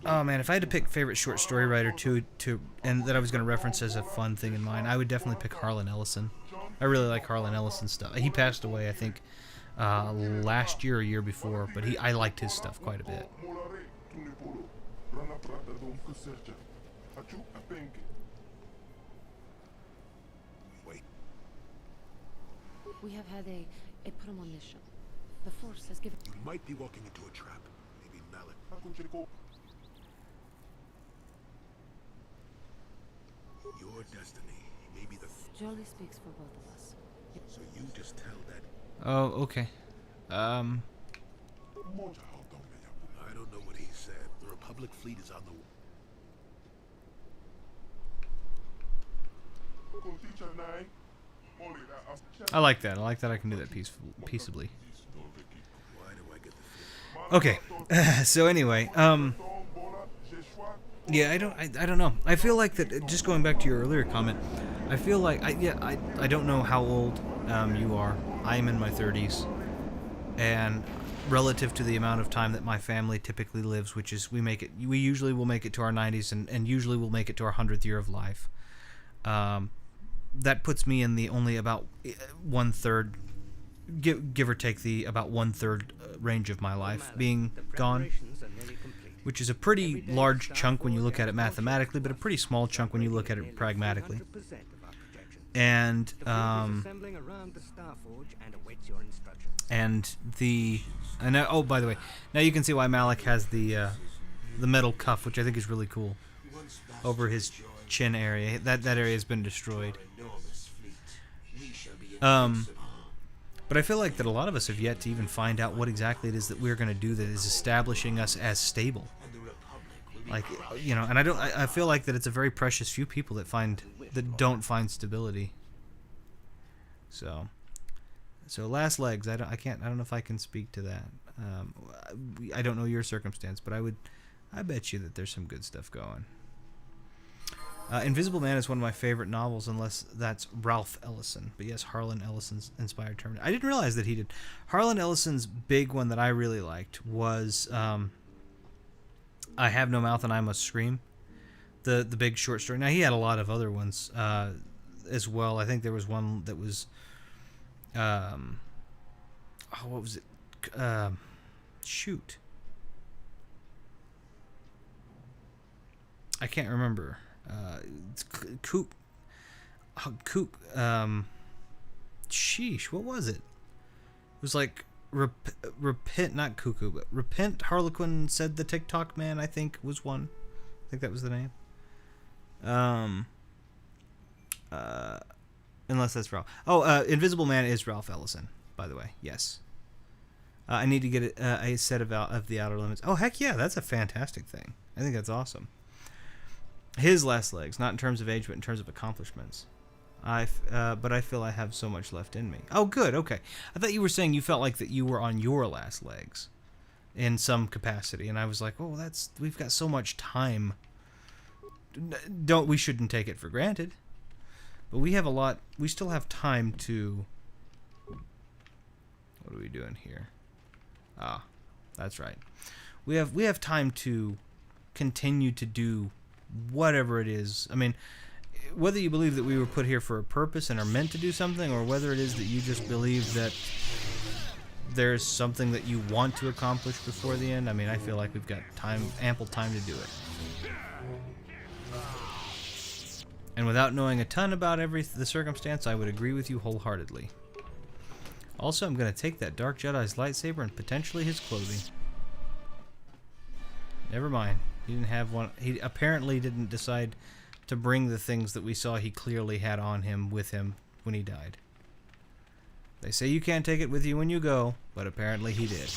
Oh man, if I had to pick favorite short story writer and that I was going to reference as a fun thing in mind, I would definitely pick Harlan Ellison. I really like Harlan Ellison's stuff. He passed away, I think, last year or year before, but I liked his stuff quite a bit. Wait. We have had a premonition. The Force has given... You might be walking into a trap. Maybe Malik. Your destiny may be the... Jolly speaks for both of us. So you just tell that... Oh, okay. I don't know what he said. The Republic fleet is on the... I like that. I like that I can do that peaceably. Why do I get the feeling? Okay. So anyway, yeah, I don't know. I feel like that, just going back to your earlier comment, I feel like I don't know how old you are. I'm in my 30s, and relative to the amount of time that my family typically lives, which is we usually will make it to our 90s, and usually we'll make it to our 100th year of life. That puts me in the only about 1/3 give or take the about 1/3 range of my life being gone, which is a pretty large chunk when you look at it mathematically, but a pretty small chunk when you look at it pragmatically. And oh, by the way, now you can see why Malik has the metal cuff, which I think is really cool, over his chin area. That area has been destroyed. But I feel like that a lot of us have yet to even find out what exactly it is that we're going to do that is establishing us as stable. Like, you know, and I feel like that it's a very precious few people that don't find stability. So last legs, I don't know if I can speak to that. I don't know your circumstance, but I bet you that there's some good stuff going. Invisible Man is one of my favorite novels, unless that's Ralph Ellison. But yes, Harlan Ellison's inspired Terminator. I didn't realize that he did. Harlan Ellison's big one that I really liked was I Have No Mouth and I Must Scream. The big short story. Now, he had a lot of other ones as well. I think there was one that was... what was it? Shoot. I can't remember. It's Coop. Sheesh, what was it? It was like repent, not cuckoo, but repent. Harlequin said the TikTok man. I think was one. I think that was the name. Unless that's Ralph. Invisible Man is Ralph Ellison, by the way. Yes. I need to get a set of the Outer Limits. Oh heck yeah, that's a fantastic thing. I think that's awesome. His last legs, not in terms of age, but in terms of accomplishments. But I feel I have so much left in me. Oh, good. Okay. I thought you were saying you felt like that you were on your last legs, in some capacity, and I was like, oh, we've got so much time. We shouldn't take it for granted, but we have a lot. We still have time to. What are we doing here? Ah, that's right. We have time to continue to do whatever it is. I mean, whether you believe that we were put here for a purpose and are meant to do something, or whether it is that you just believe that there's something that you want to accomplish before the end, I mean, I feel like we've got ample time to do it. And without knowing a ton about the circumstance, I would agree with you wholeheartedly. Also, I'm going to take that Dark Jedi's lightsaber and potentially his clothing. Never mind. He didn't have one. He apparently didn't decide to bring the things that we saw he clearly had on him with him when he died. They say you can't take it with you when you go, but apparently he did.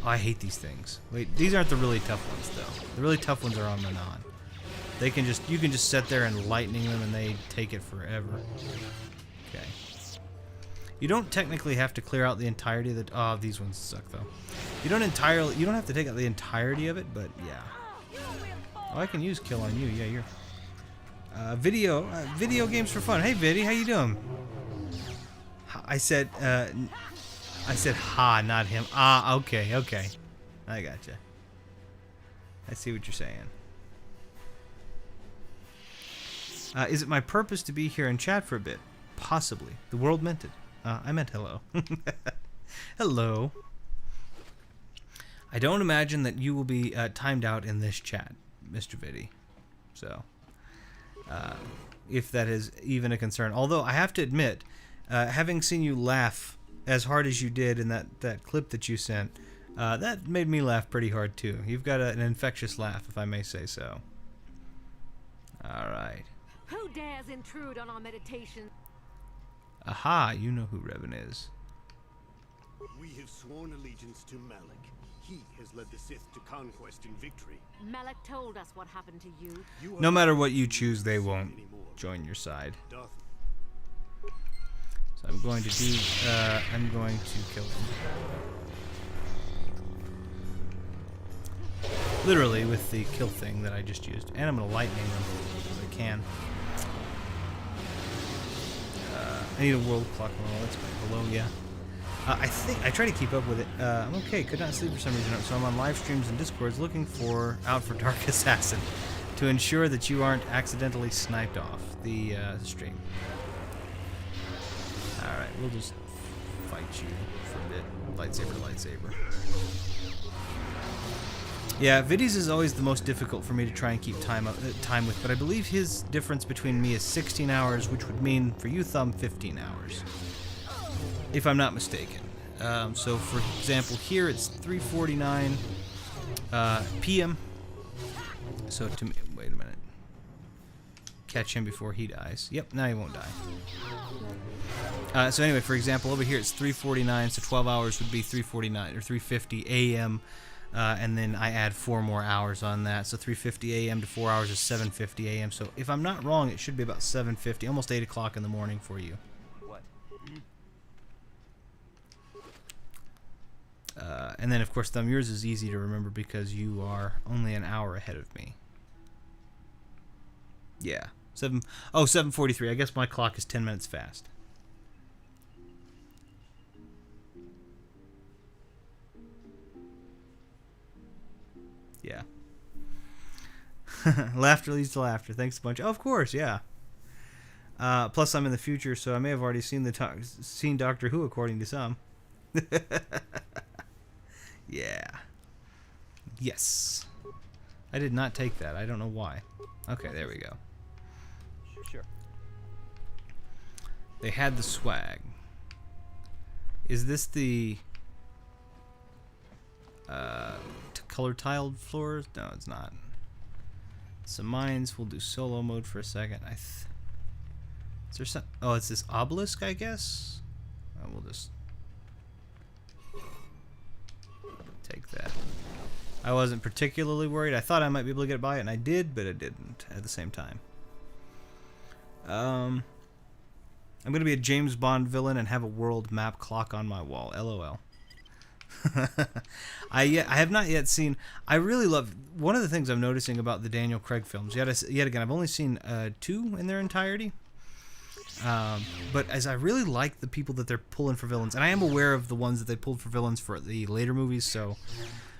Oh, I hate these things. Wait, these aren't the really tough ones though. The really tough ones are on Manon. You can just sit there and lightning them and they take it forever. Okay. You don't technically have to clear out the entirety of the... Oh, these ones suck, though. You don't have to take out the entirety of it, but yeah. Oh, I can use kill on you. Yeah, you're... video games for fun. Hey, Viddy, how you doing? I said ha, not him. Ah, okay. I gotcha. I see what you're saying. Is it my purpose to be here and chat for a bit? Possibly. The world meant it. I meant hello. Hello. I don't imagine that you will be timed out in this chat, Mr. Viddy. So, if that is even a concern. Although, I have to admit, having seen you laugh as hard as you did in that clip that you sent, that made me laugh pretty hard, too. You've got an infectious laugh, if I may say so. Alright. Who dares intrude on our meditation? Aha, you know who Revan is. We have sworn allegiance to Malik. He has led the Sith to conquest and victory. Malik told us what happened to you. No matter what you choose, they won't join your side. So I'm going to kill him. Literally with the kill thing that I just used. And I'm going to lightning them if I can. I need a world clock roll. That's below, yeah. I think I try to keep up with it. I'm okay. Could not sleep for some reason, so I'm on live streams and Discords looking out for Dark Assassin to ensure that you aren't accidentally sniped off the stream. All right, we'll just fight you for a bit. Lightsaber to lightsaber. Yeah, Viddy's is always the most difficult for me to try and keep time with, but I believe his difference between me is 16 hours, which would mean for you, Thumb, 15 hours. If I'm not mistaken. So, for example, here it's 3:49 p.m. So, to me, wait a minute. Catch him before he dies. Yep, now he won't die. So anyway, for example, over here it's 3:49, so 12 hours would be 3:49 or 3:50 a.m. And then I add 4 more hours on that, so 3:50 a.m. to 4 hours is 7:50 a.m. So if I'm not wrong, it should be about 7:50, almost 8 o'clock in the morning for you. What? And then of course, Thumb, yours is easy to remember because you are only an hour ahead of me. Yeah, 7:43. I guess my clock is 10 minutes fast. Yeah. Laughter leads to laughter. Thanks a bunch. Oh, of course, yeah. Plus, I'm in the future, so I may have already seen seen Doctor Who, according to some. Yeah. Yes. I did not take that. I don't know why. Okay, there we go. Sure. They had the swag. Is this the color tiled floors? No, it's not. Some mines. We'll do solo mode for a second. Is there some? Oh, it's this obelisk, I guess. We'll just take that. I wasn't particularly worried. I thought I might be able to get by it, and I did, but I didn't at the same time. I'm gonna be a James Bond villain and have a world map clock on my wall. LOL. I have not yet seen. I really love one of the things I'm noticing about the Daniel Craig films. Yet again, I've only seen 2 in their entirety. But as I really like the people that they're pulling for villains, and I am aware of the ones that they pulled for villains for the later movies. So,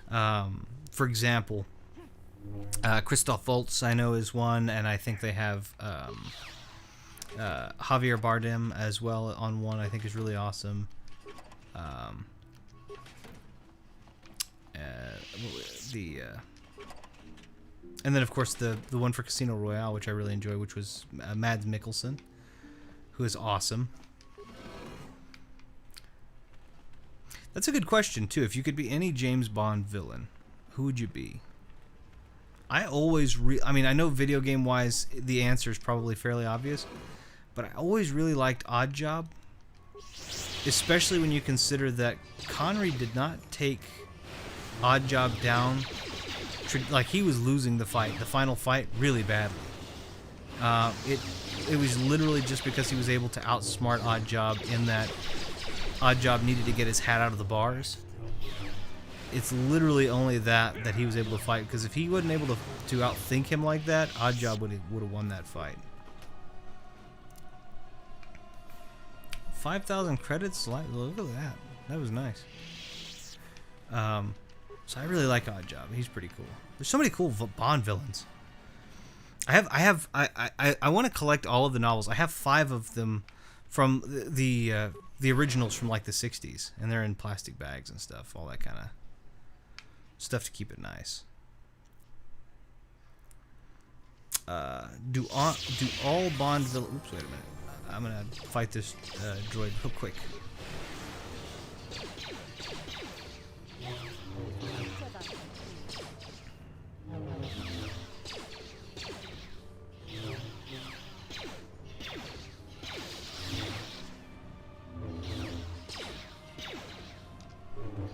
for example, Christoph Waltz I know is one, and I think they have Javier Bardem as well on one. I think is really awesome. And then of course the one for Casino Royale, which I really enjoy, which was Mads Mikkelsen, who is awesome. That's a good question too. If you could be any James Bond villain, who would you be? I always I mean, I know video game wise the answer is probably fairly obvious, but I always really liked Oddjob, especially when you consider that Connery did not take Oddjob down. Like, he was losing the final fight, really badly. It was literally just because he was able to outsmart Oddjob in that Oddjob needed to get his hat out of the bars. It's literally only that he was able to fight, because if he wasn't able to outthink him like that, Oddjob would have won that fight. 5,000 credits? Look at that. That was nice. So I really like Oddjob. He's pretty cool. There's so many cool Bond villains. I want to collect all of the novels. I have 5 of them from the originals from like the 60s, and they're in plastic bags and stuff. All that kind of stuff to keep it nice. Do all Bond villains? Oops, wait a minute. I'm gonna fight this droid real quick.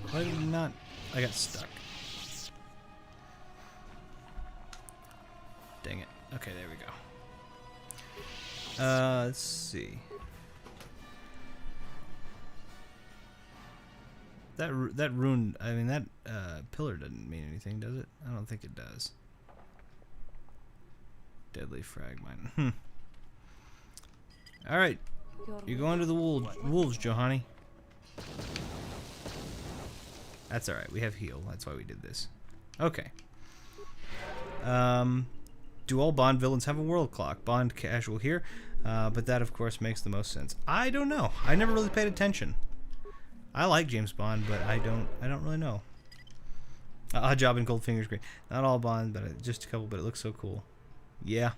Why did not? I got stuck. Dang it. Okay, there we go. Let's see. That rune. I mean, that pillar doesn't mean anything, does it? I don't think it does. Deadly frag mine. All right, you're going to the wolves, Johanny. That's all right. We have heal. That's why we did this. Okay. Do all Bond villains have a world clock? Bond casual here, but that of course makes the most sense. I don't know. I never really paid attention. I like James Bond, but I don't really know. Odd Job and Goldfinger's great. Not all Bond, but just a couple. But it looks so cool. Yeah,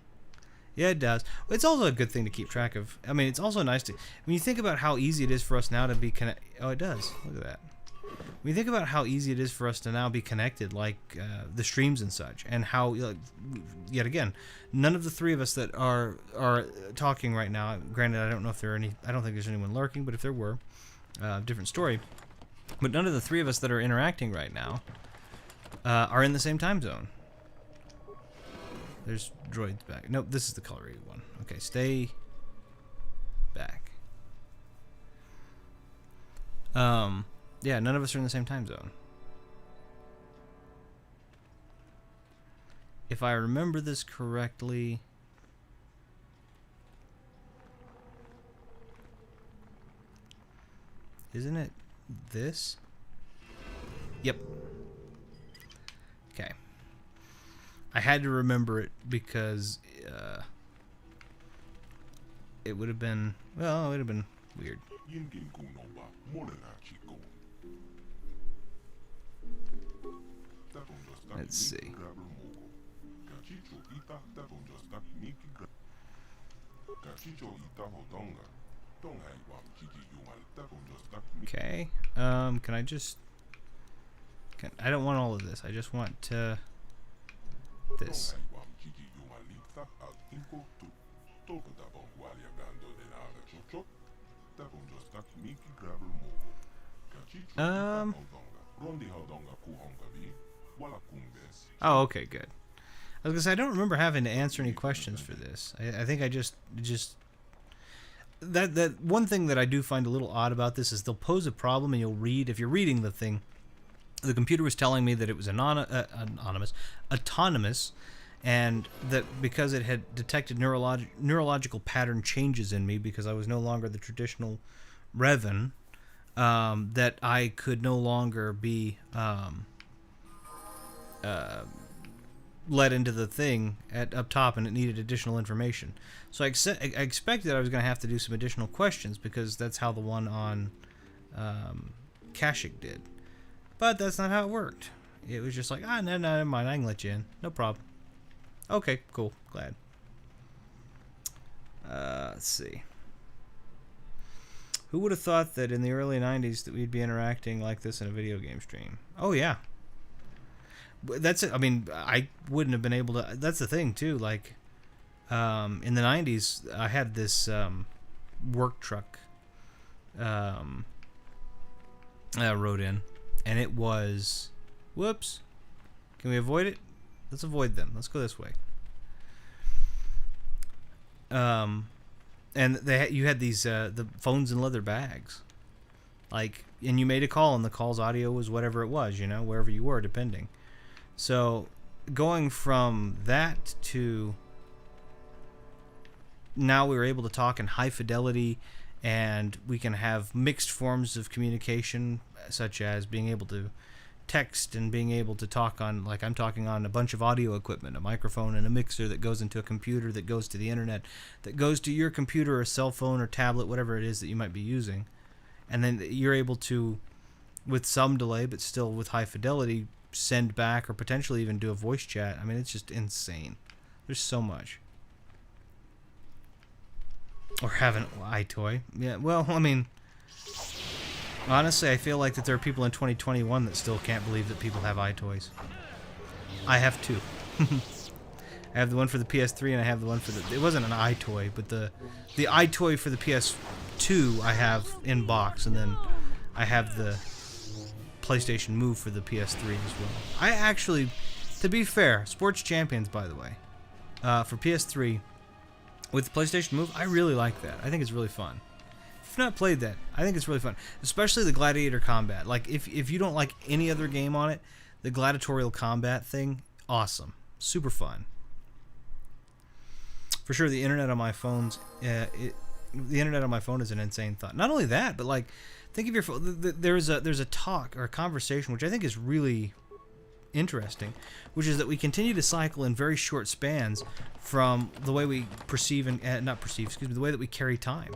yeah, it does. It's also a good thing to keep track of. I mean, it's also nice to when you think about how easy it is for us now to be connected. Oh, it does. Look at that. When you think about how easy it is for us to now be connected, like the streams and such, and how, yet again, none of the three of us that are talking right now. Granted, I don't know if there are any. I don't think there's anyone lurking, but if there were, different story. But none of the three of us that are interacting right now are in the same time zone. There's droids back. Nope, this is the colored one. Okay, stay back. Yeah, none of us are in the same time zone. If I remember this correctly, isn't it this? Yep. Okay. I had to remember it because it would have been, well, it would have been weird. Let's see. Okay. Can I just... I don't want all of this. I just want this. Oh, okay, good. I was gonna say I don't remember having to answer any questions for this. I think I just that one thing that I do find a little odd about this is they'll pose a problem and you'll read, if you're reading the thing, the computer was telling me that it was autonomous, and that because it had detected neurological pattern changes in me because I was no longer the traditional Revan, that I could no longer be led into the thing up top, and it needed additional information. So I expected I was going to have to do some additional questions because that's how the one on Kashyyyk did. But that's not how it worked. It was just like, no, never mind, I can let you in. No problem. Okay, cool. Glad. Let's see. Who would have thought that in the early 90s that we'd be interacting like this in a video game stream? Oh, yeah. That's it. I mean, I wouldn't have been able to... That's the thing, too. Like, in the 90s, I had this work truck I rode in. And it was... Whoops. Can we avoid it? Let's avoid them. Let's go this way. And you had these the phones in leather bags. Like, and you made a call, and the call's audio was whatever it was, you know, wherever you were, depending. So, going from that to... Now we were able to talk in high fidelity, and we can have mixed forms of communication, such as being able to text and being able to talk on, like I'm talking on a bunch of audio equipment, a microphone and a mixer that goes into a computer that goes to the internet, that goes to your computer or cell phone or tablet, whatever it is that you might be using. And then you're able to, with some delay, but still with high fidelity, send back or potentially even do a voice chat. I mean, it's just insane. There's so much. Or have an iToy. Yeah, well, I mean, honestly, I feel like that there are people in 2021 that still can't believe that people have iToys. I have two. I have the one for the PS3 and I have the one for the... It wasn't an iToy, but the iToy for the PS2 I have in box, and then I have the PlayStation Move for the PS3 as well. I actually, to be fair, Sports Champions, by the way, for PS3... With the PlayStation Move, I really like that. I think it's really fun. If you've not played that, I think it's really fun. Especially the gladiator combat. Like, if you don't like any other game on it, the gladiatorial combat thing, awesome. Super fun. For sure, the internet on my phones, the internet on my phone is an insane thought. Not only that, but like, think of your phone. There's a talk or a conversation, which I think is really interesting, which is that we continue to cycle in very short spans from the way we perceive and the way that we carry time.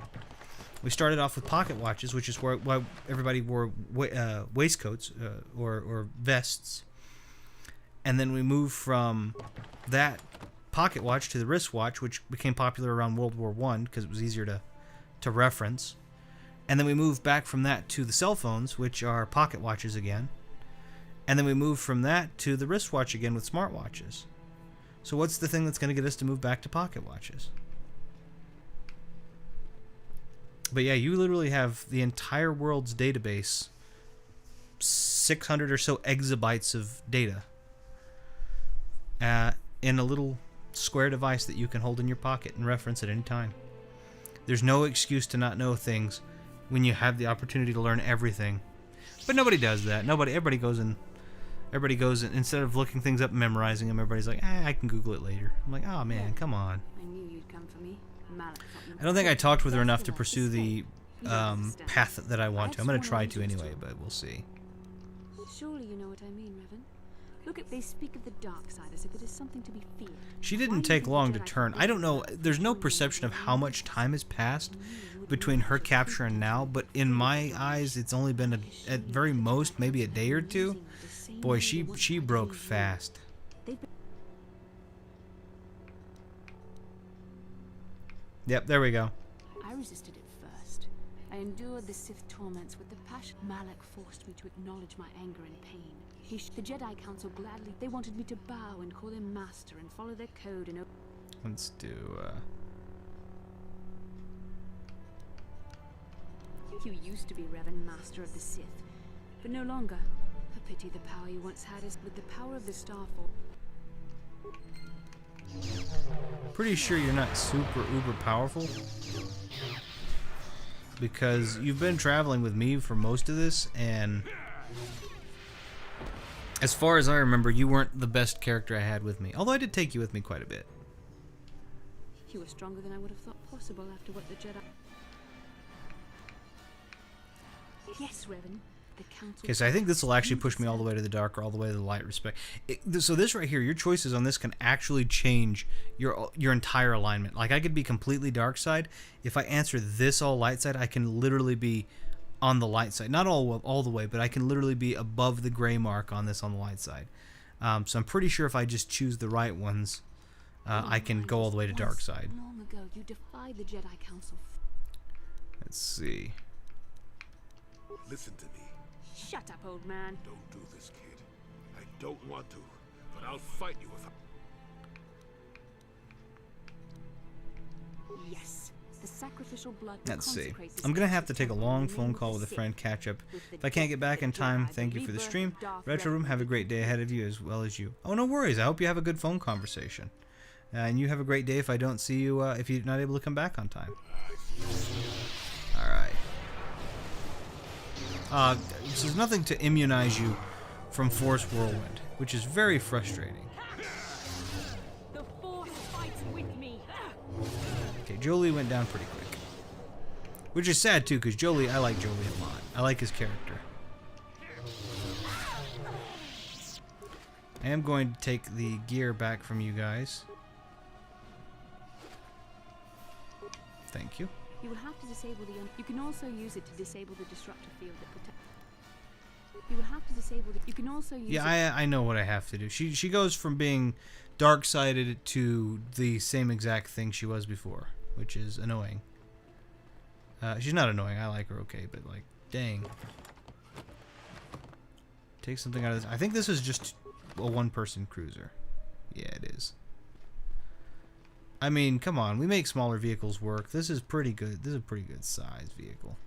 We started off with pocket watches, which is why everybody wore waistcoats or vests. And then we moved from that pocket watch to the wristwatch, which became popular around World War I because it was easier to reference. And then we moved back from that to the cell phones, which are pocket watches again. And then we moved from that to the wristwatch again with smartwatches. So what's the thing that's going to get us to move back to pocket watches? But yeah, you literally have the entire world's database, 600 or so exabytes of data, in a little square device that you can hold in your pocket and reference at any time. There's no excuse to not know things when you have the opportunity to learn everything. But nobody does that. Everybody goes in, instead of looking things up and memorizing them, everybody's like, I can Google it later. I'm like, oh man, come on. I knew you'd come for me. I don't think I talked with her enough to pursue the path that I want to. I'm going to try to anyway, but we'll see. Surely you know what I mean, Revan. Look, they speak of the dark side as if it is something to be feared. She didn't take long to turn. I don't know. There's no perception of how much time has passed between her capture and now, but in my eyes, it's only been at very most maybe a day or two. Boy, she broke fast. Yep, there we go. I resisted it first. I endured the Sith torments with the passion. Malak forced me to acknowledge my anger and pain. The Jedi Council gladly, they wanted me to bow and call him master and follow their code and... Let's do, You used to be Revan, master of the Sith, but no longer. A pity the power you once had is with the power of the Starfall. Pretty sure you're not super uber powerful, because you've been traveling with me for most of this, and as far as I remember, you weren't the best character I had with me. Although I did take you with me quite a bit. You were stronger than I would have thought possible after what the Jedi... Yes, Revan. The Council... Okay, so I think this will actually push me all the way to the dark or all the way to the light respect. So this right here, your choices on this can actually change your entire alignment. Like, I could be completely dark side. If I answer this all light side, I can literally be on the light side. Not all the way, but I can literally be above the gray mark on this on the light side. So I'm pretty sure if I just choose the right ones, I can go all the way to dark side. Long ago, you defied the Jedi Council. Let's see. Listen to me. Shut up, old man. Don't do this, kid. I don't want to, but I'll fight you if I... Yes. The sacrificial blood. Let's see. I'm going to have to take a long phone call with a friend, catch up. If I can't get back in time, thank you for the stream. Retro Room, have a great day ahead of you as well as you. Oh, no worries. I hope you have a good phone conversation. And you have a great day if I don't see you, if you're not able to come back on time. Alright. This is nothing to immunize you from Force Whirlwind, which is very frustrating. The Force fights with me. Okay, Jolie went down pretty quick. Which is sad too, because I like Jolie a lot. I like his character. I am going to take the gear back from you guys. Thank you. You will have to disable the... You can also use it to disable the disruptor field that protects... You will have to disable the... You can also use I know what I have to do. She goes from being dark-sided to the same exact thing she was before, which is annoying. She's not annoying. I like her okay, but like, dang. Take something out of this. I think this is just a one-person cruiser. Yeah, it is. I mean, come on. We make smaller vehicles work. This is pretty good. This is a pretty good size vehicle.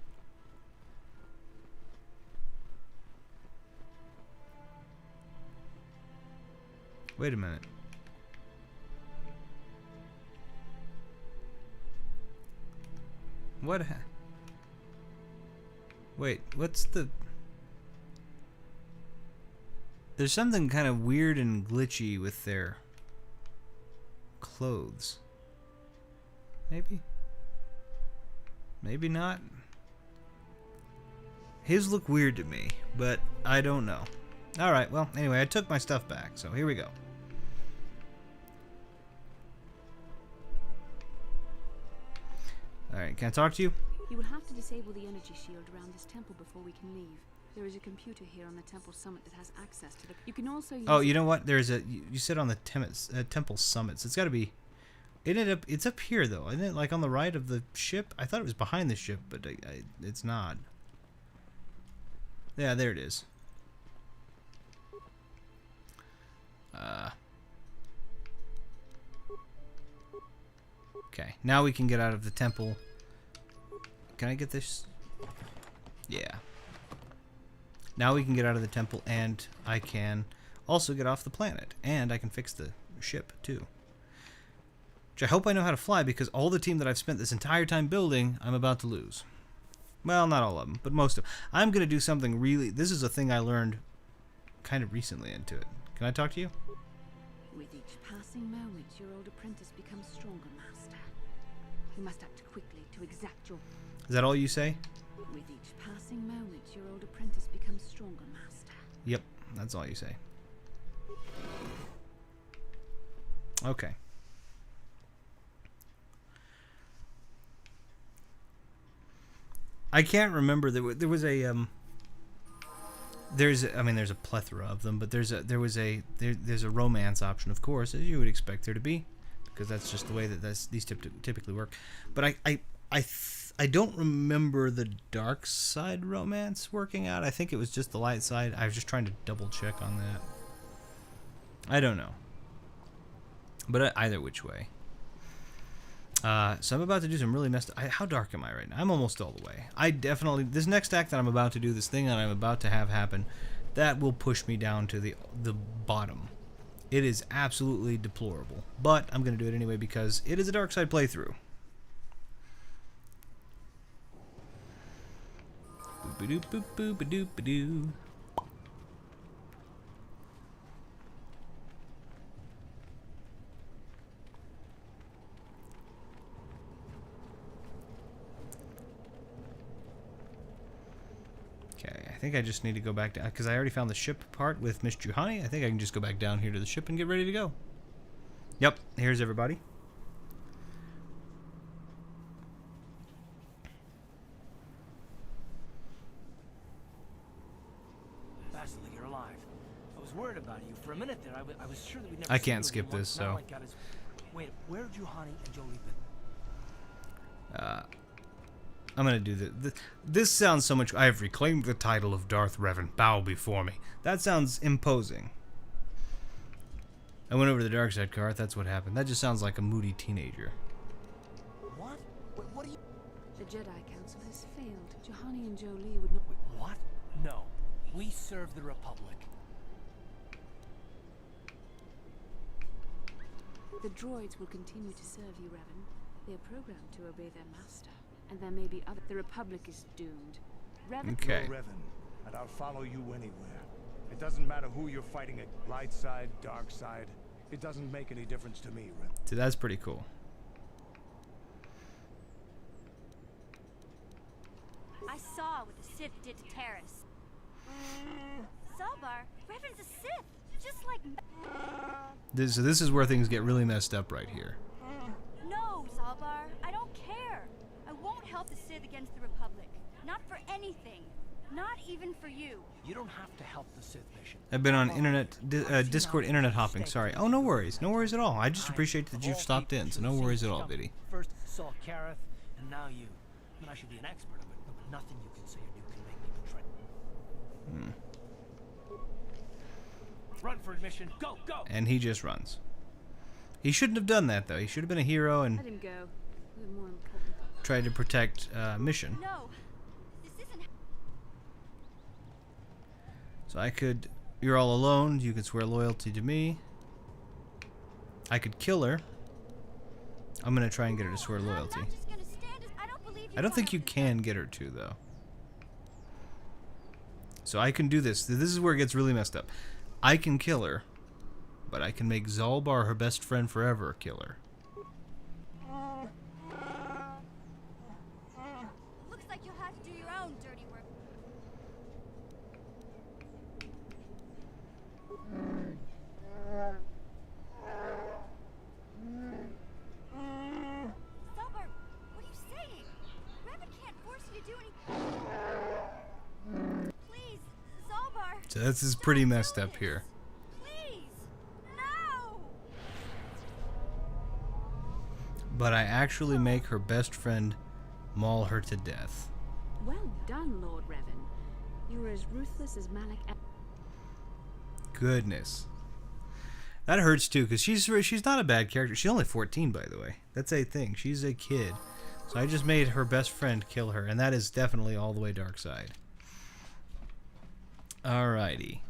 Wait a minute. What? Wait, what's the... There's something kind of weird and glitchy with their clothes. Maybe? Maybe not? His look weird to me, but I don't know. Alright, well, anyway, I took my stuff back, so here we go. Alright, can I talk to you? You will have to disable the energy shield around this temple before we can leave. There is a computer here on the temple summit that has access to the... You can also use... Oh, you know what? There's a... You said on the temple summits. It's got to be... It's up here, though. Isn't it like on the right of the ship? I thought it was behind the ship, but it's not. Yeah, there it is. Okay, now we can get out of the temple. Can I get this? Yeah. Now we can get out of the temple, and I can also get off the planet. And I can fix the ship, too. Which I hope I know how to fly, because all the team that I've spent this entire time building, I'm about to lose. Well, not all of them, but most of them. I'm going to do something really... This is a thing I learned kind of recently into it. Can I talk to you? With each passing moment, your old apprentice becomes stronger, Master. You must act quickly to exact your... Is that all you say? With each passing moment, your old apprentice becomes stronger, Master. Yep, that's all you say. Okay. I can't remember. There was a there's a plethora of them, but there's a romance option, of course, as you would expect there to be, because that's just the way that these typically work. But I don't remember the dark side romance working out. I think it was just the light side. I was just trying to double check on that. I don't know. But either which way. So I'm about to do some really messed up... How dark am I right now? I'm almost all the way. I definitely... This next act that I'm about to do, this thing that I'm about to have happen, that will push me down to the bottom. It is absolutely deplorable. But I'm going to do it anyway because it is a dark side playthrough. Boop-a-doop-boop-boop-a-doop-a-doo. Okay, I think I just need to go back down, because I already found the ship part with Miss Juhani. I think I can just go back down here to the ship and get ready to go. Yep, here's everybody. Basilisk, you're alive. I was worried about you. For a minute there, I was sure that we'd never I see can't you skip again this, once so... Malik got his... Wait, where are Juhani and Jolie been? I'm gonna do this sounds so much... I have reclaimed the title of Darth Revan. Bow before me. That sounds imposing. I went over to the dark side, Karth. That's what happened. That just sounds like a moody teenager. What? What are you... The Jedi Council has failed. Juhani and Jolie would not... Wait, what? No. We serve the Republic. The droids will continue to serve you, Revan. They are programmed to obey their master. And there may be other... The Republic is doomed. Revan... Okay. You're Revan, and I'll follow you anywhere. It doesn't matter who you're fighting at, light side, dark side. It doesn't make any difference to me, Revan. So that's pretty cool. I saw what the Sith did to Terrace. Zalbar, Revan's a Sith, just like... So this is where things get really messed up right here. No, Zalbar, I don't care. I won't help the Sith against the Republic. Not for anything. Not even for you. You don't have to help the Sith mission. I've been on Discord internet hopping. Sorry. Oh, no worries. No worries at all. I just appreciate that you've stopped in, so no worries at all, Biddy. First saw Kareth, and now you. I mean, I should be an expert of it, but nothing you can say or do can make me betray. Run for admission. Go, go! And he just runs. He shouldn't have done that, though. He should have been a hero and Let him go. We have more important... tried to protect Mission. No, this isn't... So I could... You're all alone. You could swear loyalty to me. I could kill her. I'm going to try and get her to swear loyalty. I don't think you can get her to, though. So I can do this. This is where it gets really messed up. I can kill her, but I can make Zalbar, her best friend forever, kill her. Looks like you'll have to do your own dirty work. Zalbar, what are you saying? Revan can't So this is pretty messed up here. Please, no! But I actually make her best friend maul her to death. Well done, Lord Revan. You were as ruthless as Malak. Goodness. That hurts too, because she's not a bad character. She's only 14, by the way. That's a thing. She's a kid. So I just made her best friend kill her, and that is definitely all the way dark side. Alrighty.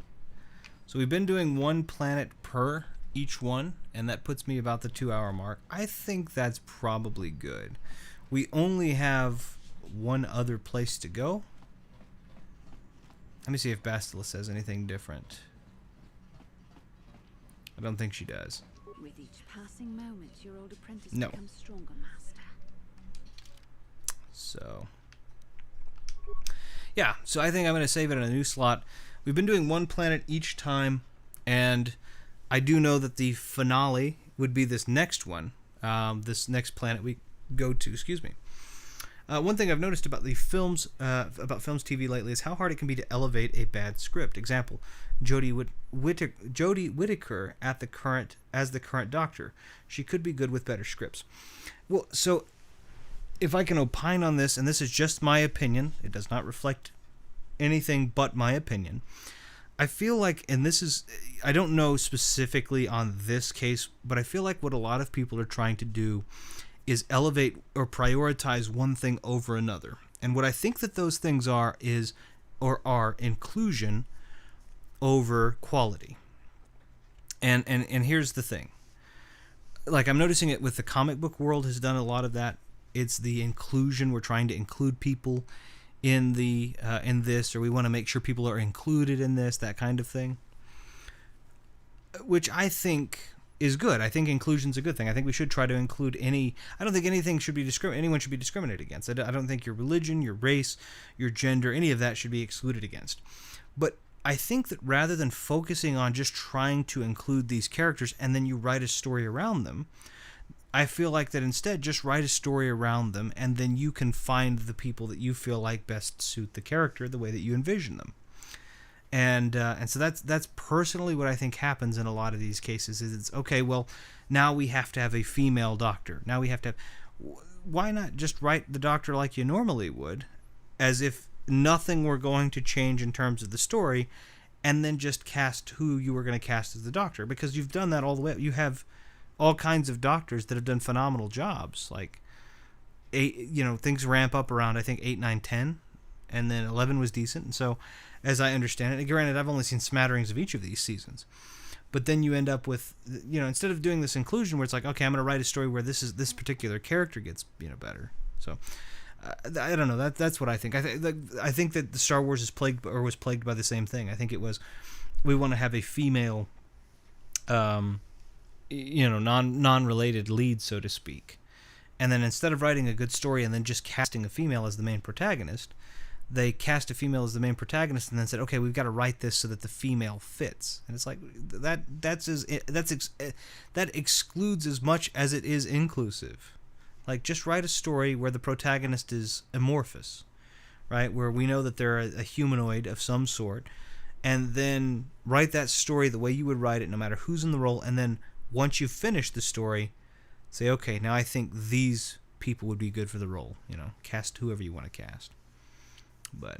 So we've been doing one planet per each one, and that puts me about the 2-hour mark. I think that's probably good. We only have one other place to go. Let me see if Bastila says anything different. I don't think she does. With each passing moment, your old apprentice No. becomes stronger, master. So, yeah. So I think I'm going to save it in a new slot. We've been doing one planet each time, and I do know that the finale would be this next one. This next planet we go to. Excuse me. One thing I've noticed about the films, TV lately, is how hard it can be to elevate a bad script. Example: Jodie Whittaker as the current Doctor. She could be good with better scripts. Well, so if I can opine on this, and this is just my opinion, it does not reflect anything but my opinion. I feel like, and this is, I don't know specifically on this case, but I feel like what a lot of people are trying to do is elevate or prioritize one thing over another. And what I think that those things are inclusion over quality. And here's the thing. Like, I'm noticing it with the comic book world has done a lot of that. It's the inclusion. We're trying to include people in this, or we want to make sure people are included in this, that kind of thing. Which I think is good. I think inclusion's a good thing. I think we should try to include I don't think anyone should be discriminated against. I don't think your religion, your race, your gender, any of that should be excluded against. But I think that rather than focusing on just trying to include these characters and then you write a story around them, I feel like that instead just write a story around them, and then you can find the people that you feel like best suit the character the way that you envision them. And so that's personally what I think happens in a lot of these cases. Is it's okay, well, now we have to have a female doctor. Now we have to have, why not just write the doctor like you normally would, as if nothing were going to change in terms of the story, and then just cast who you were going to cast as the doctor, because you've done that all the way. You have all kinds of doctors that have done phenomenal jobs. Like, things ramp up around, I think, 8, 9, 10, and then 11 was decent. And so, as I understand it, and granted, I've only seen smatterings of each of these seasons, but then you end up with, instead of doing this inclusion where it's like, okay, I'm going to write a story where this particular character gets, better. So, I don't know. That's what I think. I think that the Star Wars was plagued by the same thing. I think it was, we want to have a female, non-related lead, so to speak. And then instead of writing a good story and then just casting a female as the main protagonist, they cast a female as the main protagonist and then said, okay, we've got to write this so that the female fits. And it's like, that excludes as much as it is inclusive. Like, just write a story where the protagonist is amorphous, right? Where we know that they're a humanoid of some sort, and then write that story the way you would write it, no matter who's in the role, and then once you've finished the story, say, okay, now I think these people would be good for the role. Cast whoever you want to cast. But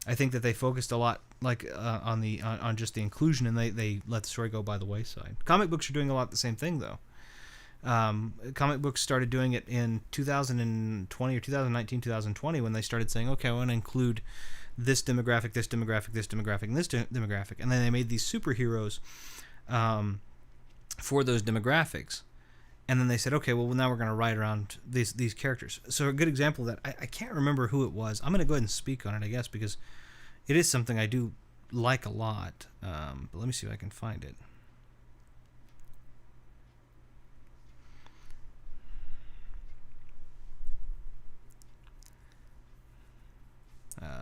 I think that they focused a lot, like, on just the inclusion, and they let the story go by the wayside. Comic books are doing a lot the same thing, though. Comic books started doing it in 2020 or 2019, 2020, when they started saying, okay, I want to include this demographic, this demographic, this demographic, and this demographic. And then they made these superheroes for those demographics. And then they said, okay, well, now we're going to write around these characters. So a good example of that, I can't remember who it was. I'm going to go ahead and speak on it, I guess, because it is something I do like a lot. But let me see if I can find it.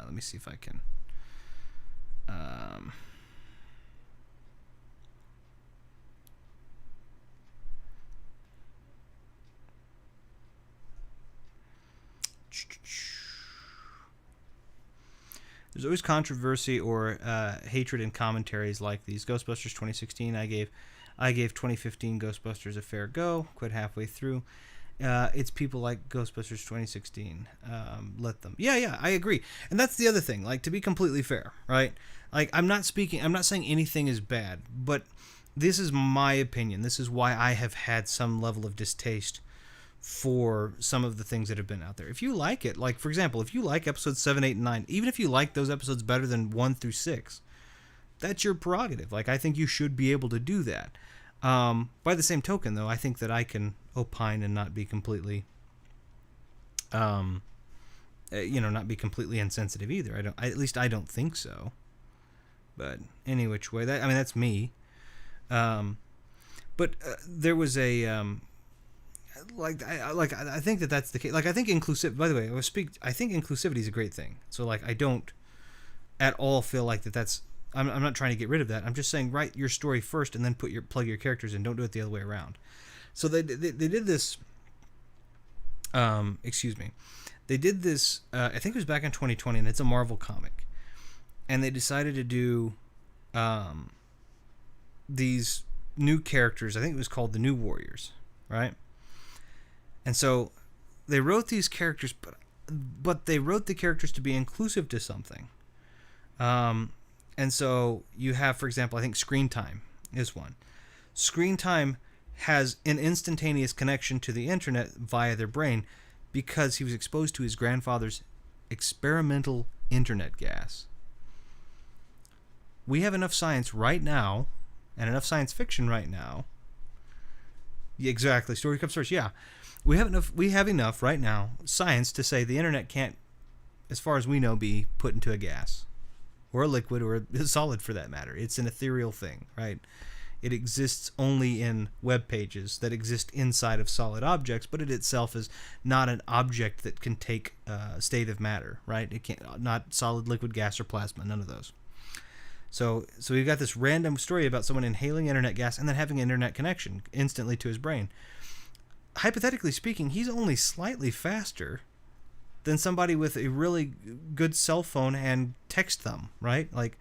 Let me see if I can. There's always controversy or hatred in commentaries like these. Ghostbusters 2016, I gave 2015 Ghostbusters a fair go. Quit halfway through. It's people like Ghostbusters 2016. Let them. Yeah, I agree. And that's the other thing. Like, to be completely fair, right? Like, I'm not saying anything is bad, but this is my opinion. This is why I have had some level of distaste for some of the things that have been out there. If you like it, like, for example, if you like episodes 7, 8, and 9, even if you like those episodes better than 1 through 6, that's your prerogative. Like, I think you should be able to do that. By the same token, though, I think that I can opine and not be completely, not be completely insensitive either. At least I don't think so. But any which way, that's me. But there was a, I think that's the case. Like, I think inclusive. By the way, I think inclusivity is a great thing. So, like, I don't at all feel like that's. I'm not trying to get rid of that. I'm just saying, write your story first and then plug your characters in. Don't do it the other way around. So they did this. Excuse me. They did this. I think it was back in 2020, and it's a Marvel comic. And they decided to do these new characters. I think it was called the New Warriors, right? And so they wrote these characters, but they wrote the characters to be inclusive to something. And so you have, for example, I think Screen Time is one. Screen Time has an instantaneous connection to the internet via their brain because he was exposed to his grandfather's experimental internet gas. We have enough science right now, and enough science fiction right now. Yeah, exactly. Story comes first. Yeah. We have enough right now, science, to say the internet can't, as far as we know, be put into a gas. Or a liquid, or a solid for that matter. It's an ethereal thing, right? It exists only in web pages that exist inside of solid objects, but it itself is not an object that can take a state of matter, right? It can't, not solid, liquid, gas, or plasma, none of those. So we've got this random story about someone inhaling internet gas and then having an internet connection instantly to his brain. Hypothetically speaking, he's only slightly faster than somebody with a really good cell phone and text thumb, right? Like,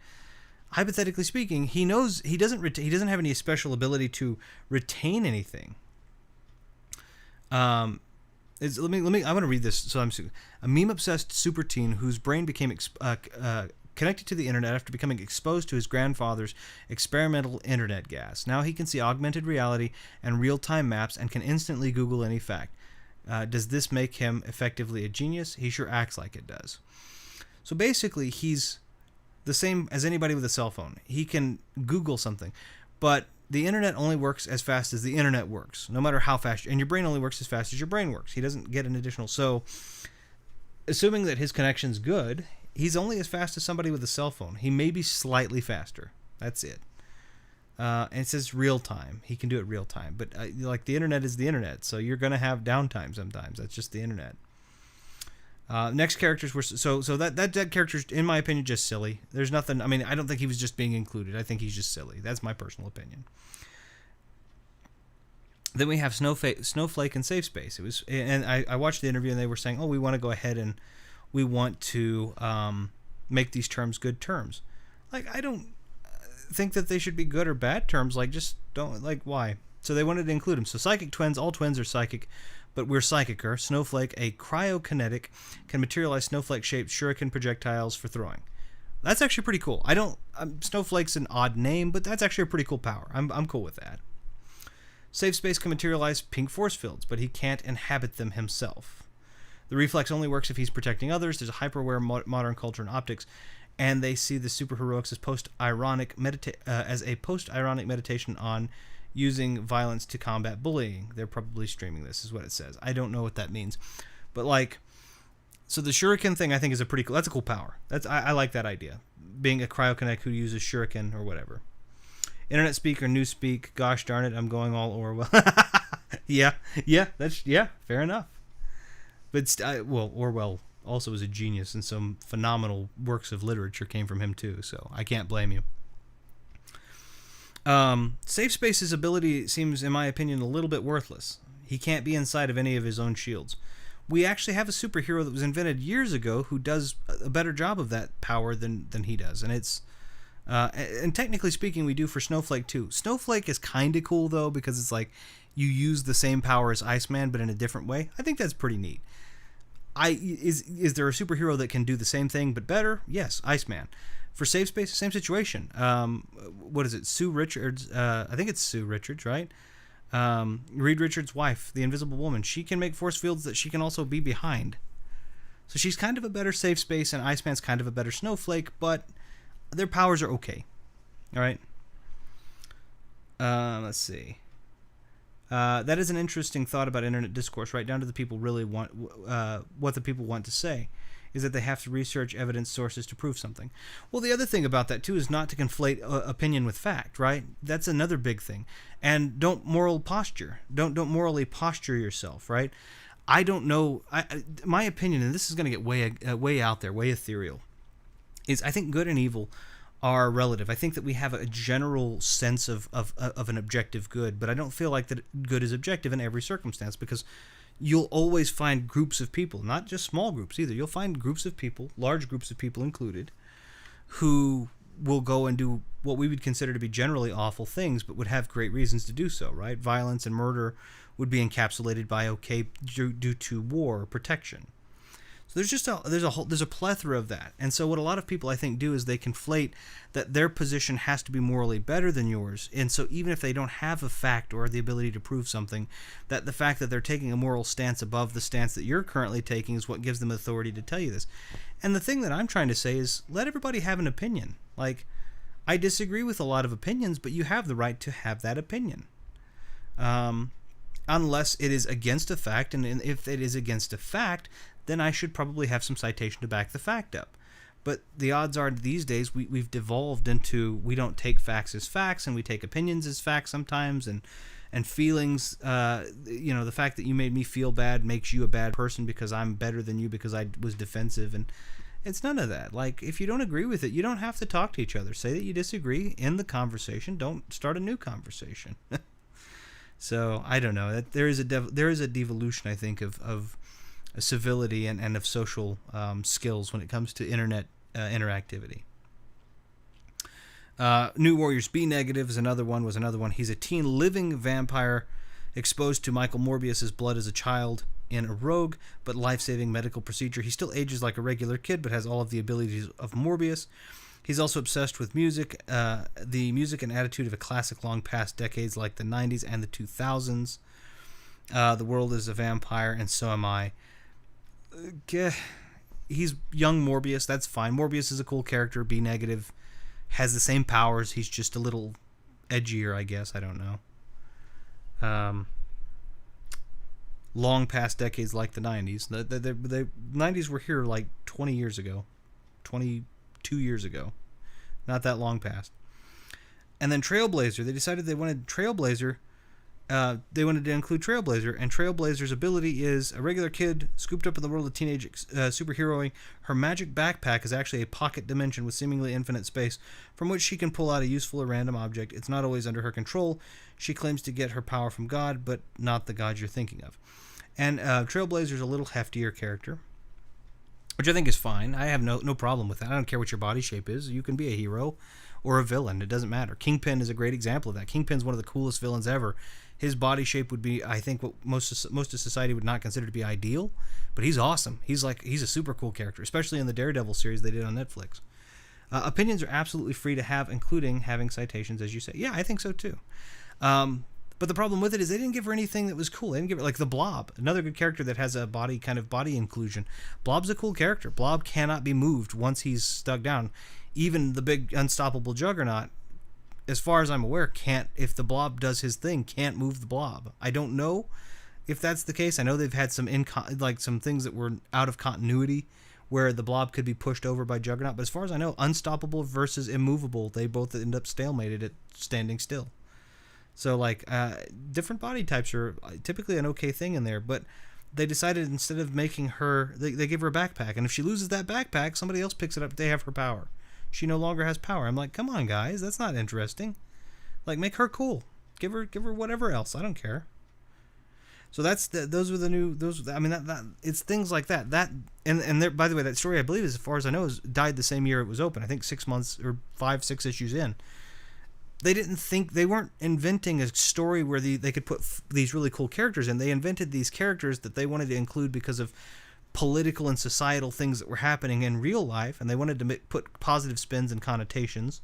hypothetically speaking, he knows he doesn't have any special ability to retain anything. I want to read this. So a meme-obsessed super teen whose brain became connected to the internet after becoming exposed to his grandfather's experimental internet gas. Now he can see augmented reality and real-time maps and can instantly Google any fact. Does this make him effectively a genius? He sure acts like it does. So basically, he's the same as anybody with a cell phone. He can Google something, but the internet only works as fast as the internet works, no matter how fast. And your brain only works as fast as your brain works. He doesn't get an additional. So, assuming that his connection's good, he's only as fast as somebody with a cell phone. He may be slightly faster. That's it. And it says real time. He can do it real time. But like, the internet is the internet, so you're going to have downtime sometimes. That's just the internet. Next characters were so that character's, in my opinion, just silly. There's nothing. I mean, I don't think he was just being included. I think he's just silly. That's my personal opinion. Then we have Snowflake and Safe Space. It was, and I watched the interview and they were saying, oh, we want to go ahead and we want to make these terms good terms. Like, I don't think that they should be good or bad terms. Like, just don't, like, why? So they wanted to include them. So psychic twins, all twins are psychic, but we're psychicer. Snowflake, a cryokinetic, can materialize snowflake-shaped shuriken projectiles for throwing. That's actually pretty cool. Snowflake's an odd name, but that's actually a pretty cool power. I'm cool with that. Safe Space can materialize pink force fields, but he can't inhabit them himself. The reflex only works if he's protecting others. There's a hyper-aware modern culture and optics, and they see the superheroics as a post-ironic meditation on using violence to combat bullying. They're probably streaming this, is what it says. I don't know what that means. But, like, so the shuriken thing I think is that's a cool power. I like that idea. Being a cryokinetic who uses shuriken or whatever. Internet speak or news speak, gosh darn it, I'm going all Orwell. yeah, fair enough. But, Orwell also was a genius, and some phenomenal works of literature came from him too, so I can't blame you. Safe Space's ability seems, in my opinion, a little bit worthless. He can't be inside of any of his own shields. we actually have a superhero that was invented years ago who does a better job of that power than he does. And it's and technically speaking, we do for Snowflake too. Snowflake is kind of cool though, because it's like you use the same power as Iceman but in a different way. I think that's pretty neat. Is there a superhero that can do the same thing but better? Yes, Iceman. For Safe Space, same situation. What is it? Sue Richards. I think it's Sue Richards, right? Reed Richards' wife, the Invisible Woman. She can make force fields that she can also be behind. So she's kind of a better Safe Space, and Iceman's kind of a better Snowflake, but their powers are okay. All right. Let's see. That is an interesting thought about internet discourse, right down to the people really want what the people want to say, is that they have to research evidence sources to prove something. Well, the other thing about that too is not to conflate opinion with fact, right? That's another big thing. And don't morally posture yourself, right? I don't know. My opinion, and this is going to get way out there, way ethereal, is I think good and evil are relative. I think that we have a general sense of an objective good, but I don't feel like that good is objective in every circumstance, because you'll always find groups of people, not just small groups either. You'll find groups of people, large groups of people included, who will go and do what we would consider to be generally awful things, but would have great reasons to do so, right? Violence and murder would be encapsulated by okay due to war or protection. So there's a plethora of that. And so what a lot of people I think do is they conflate that their position has to be morally better than yours. And so even if they don't have a fact or the ability to prove something, that the fact that they're taking a moral stance above the stance that you're currently taking is what gives them authority to tell you this. And the thing that I'm trying to say is let everybody have an opinion. Like, I disagree with a lot of opinions, but you have the right to have that opinion. Unless it is against a fact, and if it is against a fact, then I should probably have some citation to back the fact up. But the odds are these days we've devolved into, we don't take facts as facts, and we take opinions as facts sometimes, and feelings. The fact that you made me feel bad makes you a bad person because I'm better than you because I was defensive, and it's none of that. Like, if you don't agree with it, you don't have to talk to each other. Say that you disagree, end the conversation. Don't start a new conversation. So I don't know. There is a devolution, I think, of civility and of social skills when it comes to internet interactivity. New Warriors B Negative was another one. He's a teen living vampire exposed to Michael Morbius's blood as a child in a rogue but life-saving medical procedure. He still ages like a regular kid but has all of the abilities of Morbius. He's also obsessed with music, the music and attitude of a classic long past decades like the 90s and the 2000s. The world is a vampire, and so am I. He's young Morbius, that's fine. Morbius is a cool character. B Negative has the same powers. He's just a little edgier, I guess. I don't know. Long past decades like the 90s. The 90s were here like 20 years ago. 22 years ago. Not that long past. And then Trailblazer. They decided they wanted Trailblazer. They wanted to include Trailblazer, and Trailblazer's ability is a regular kid scooped up in the world of teenage superheroing. Her magic backpack is actually a pocket dimension with seemingly infinite space from which she can pull out a useful or random object. It's not always under her control. She claims to get her power from God, but not the God you're thinking of. And Trailblazer's a little heftier character, which I think is fine. I have no problem with that. I don't care what your body shape is. You can be a hero or a villain. It doesn't matter. Kingpin is a great example of that. Kingpin's one of the coolest villains ever. His body shape would be, I think, what most of society would not consider to be ideal, but he's awesome. He's a super cool character, especially in the Daredevil series they did on Netflix. Opinions are absolutely free to have, including having citations, as you say. Yeah, I think so too. But the problem with it is they didn't give her anything that was cool. They didn't give her, like, the Blob, another good character that has a body inclusion. Blob's a cool character. Blob cannot be moved once he's stuck down. Even the big unstoppable Juggernaut, as far as I'm aware, can't, if the Blob does his thing, can't move the Blob. I don't know if that's the case. I know they've had some some things that were out of continuity where the Blob could be pushed over by Juggernaut, but as far as I know, unstoppable versus immovable, they both end up stalemated at standing still. So, like, different body types are typically an okay thing in there, but they decided instead of making her, they give her a backpack, and if she loses that backpack, somebody else picks it up. They have her power. She no longer has power. I'm like, come on, guys, that's not interesting. Like, make her cool. Give her whatever else. I don't care. So those were the new, I mean, that it's things like that. And there, by the way, that story, I believe, as far as I know, died the same year it was open. I think 6 months or 5-6 issues in. They weren't inventing a story where they could put these really cool characters in. They invented these characters that they wanted to include because of political and societal things that were happening in real life, and they wanted to put positive spins and connotations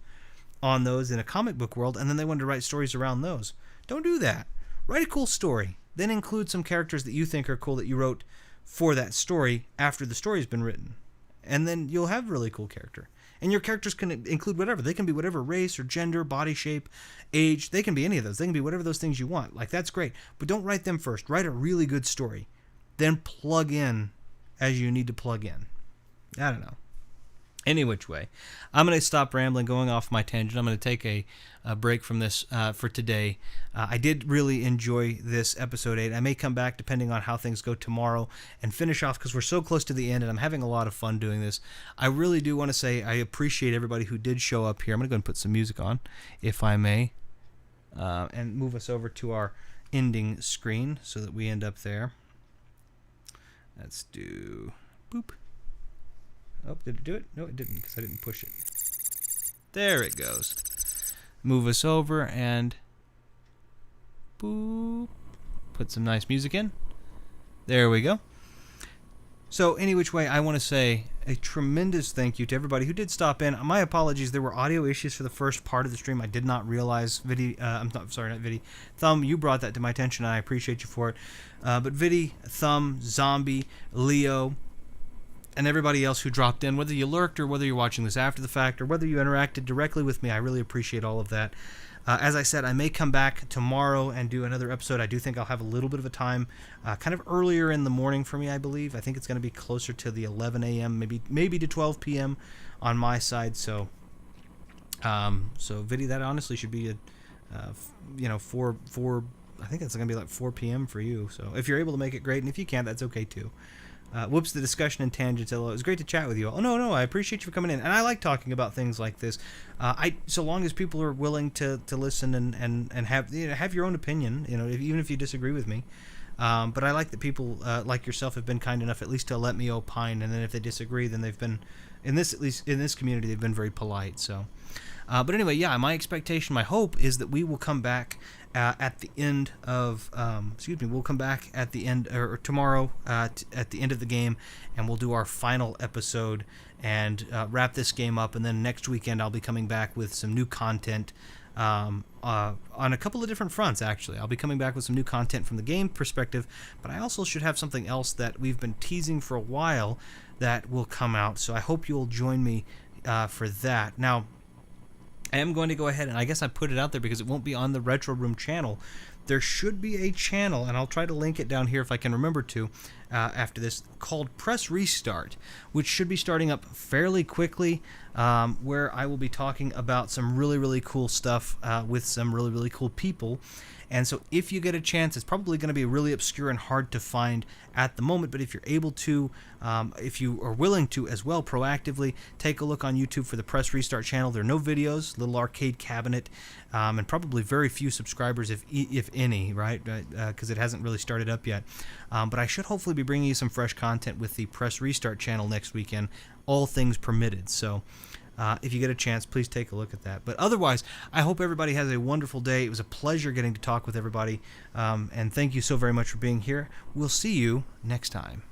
on those in a comic book world, and then they wanted to write stories around those. Don't do that. Write a cool story. Then include some characters that you think are cool that you wrote for that story after the story's been written. And then you'll have a really cool character. And your characters can include whatever. They can be whatever race or gender, body shape, age. They can be any of those. They can be whatever those things you want. Like, that's great. But don't write them first. Write a really good story. Then plug in as you need to plug in. I don't know. Any which way. I'm going to stop rambling, going off my tangent. I'm going to take a break from this for today. I did really enjoy this episode 8. I may come back depending on how things go tomorrow and finish off because we're so close to the end and I'm having a lot of fun doing this. I really do want to say I appreciate everybody who did show up here. I'm going to go and put some music on, if I may, and move us over to our ending screen so that we end up there. Let's do... boop. Oh, did it do it? No, it didn't because I didn't push it. There it goes. Move us over and boop. Put some nice music in. There we go. So, any which way, I want to say a tremendous thank you to everybody who did stop in. My apologies, there were audio issues for the first part of the stream. I did not realize. Thumb, you brought that to my attention, and I appreciate you for it. But Vidi, Thumb, Zombie, Leo, and everybody else who dropped in, whether you lurked or whether you're watching this after the fact or whether you interacted directly with me, I really appreciate all of that. As I said, I may come back tomorrow and do another episode. I do think I'll have a little bit of a time, kind of earlier in the morning for me, I believe. I think it's going to be closer to the 11 a.m., maybe to 12 p.m. on my side. So Vidi, that honestly should be four. I think it's going to be like 4 p.m. for you. So if you're able to make it, great, and if you can't, that's okay too. Whoops, the discussion and tangents. Hello. It was great to chat with you all. Oh, no, I appreciate you for coming in. And I like talking about things like this. So long as people are willing to listen and have your own opinion, even if you disagree with me. But I like that people like yourself have been kind enough at least to let me opine. And then if they disagree, then they've been, at least in this community, they've been very polite. So, but anyway, yeah, my expectation, my hope is that we will come back at the end of, we'll come back at the end, or tomorrow at the end of the game, and we'll do our final episode and wrap this game up, and then next weekend I'll be coming back with some new content on a couple of different fronts, actually. I'll be coming back with some new content from the game perspective, but I also should have something else that we've been teasing for a while that will come out, so I hope you'll join me for that. Now, I am going to go ahead, and I guess I put it out there because it won't be on the Retro Room channel. There should be a channel, and I'll try to link it down here if I can remember to after this, called Press Restart, which should be starting up fairly quickly, where I will be talking about some really, really cool stuff with some really, really cool people. And so if you get a chance, it's probably going to be really obscure and hard to find at the moment, but if you're able to, if you are willing to as well, proactively take a look on YouTube for the Press Restart channel. There are no videos, little arcade cabinet, and probably very few subscribers, if any, right? Because it hasn't really started up yet. But I should hopefully be bringing you some fresh content with the Press Restart channel next weekend, all things permitted. So if you get a chance, please take a look at that. But otherwise, I hope everybody has a wonderful day. It was a pleasure getting to talk with everybody, and thank you so very much for being here. We'll see you next time.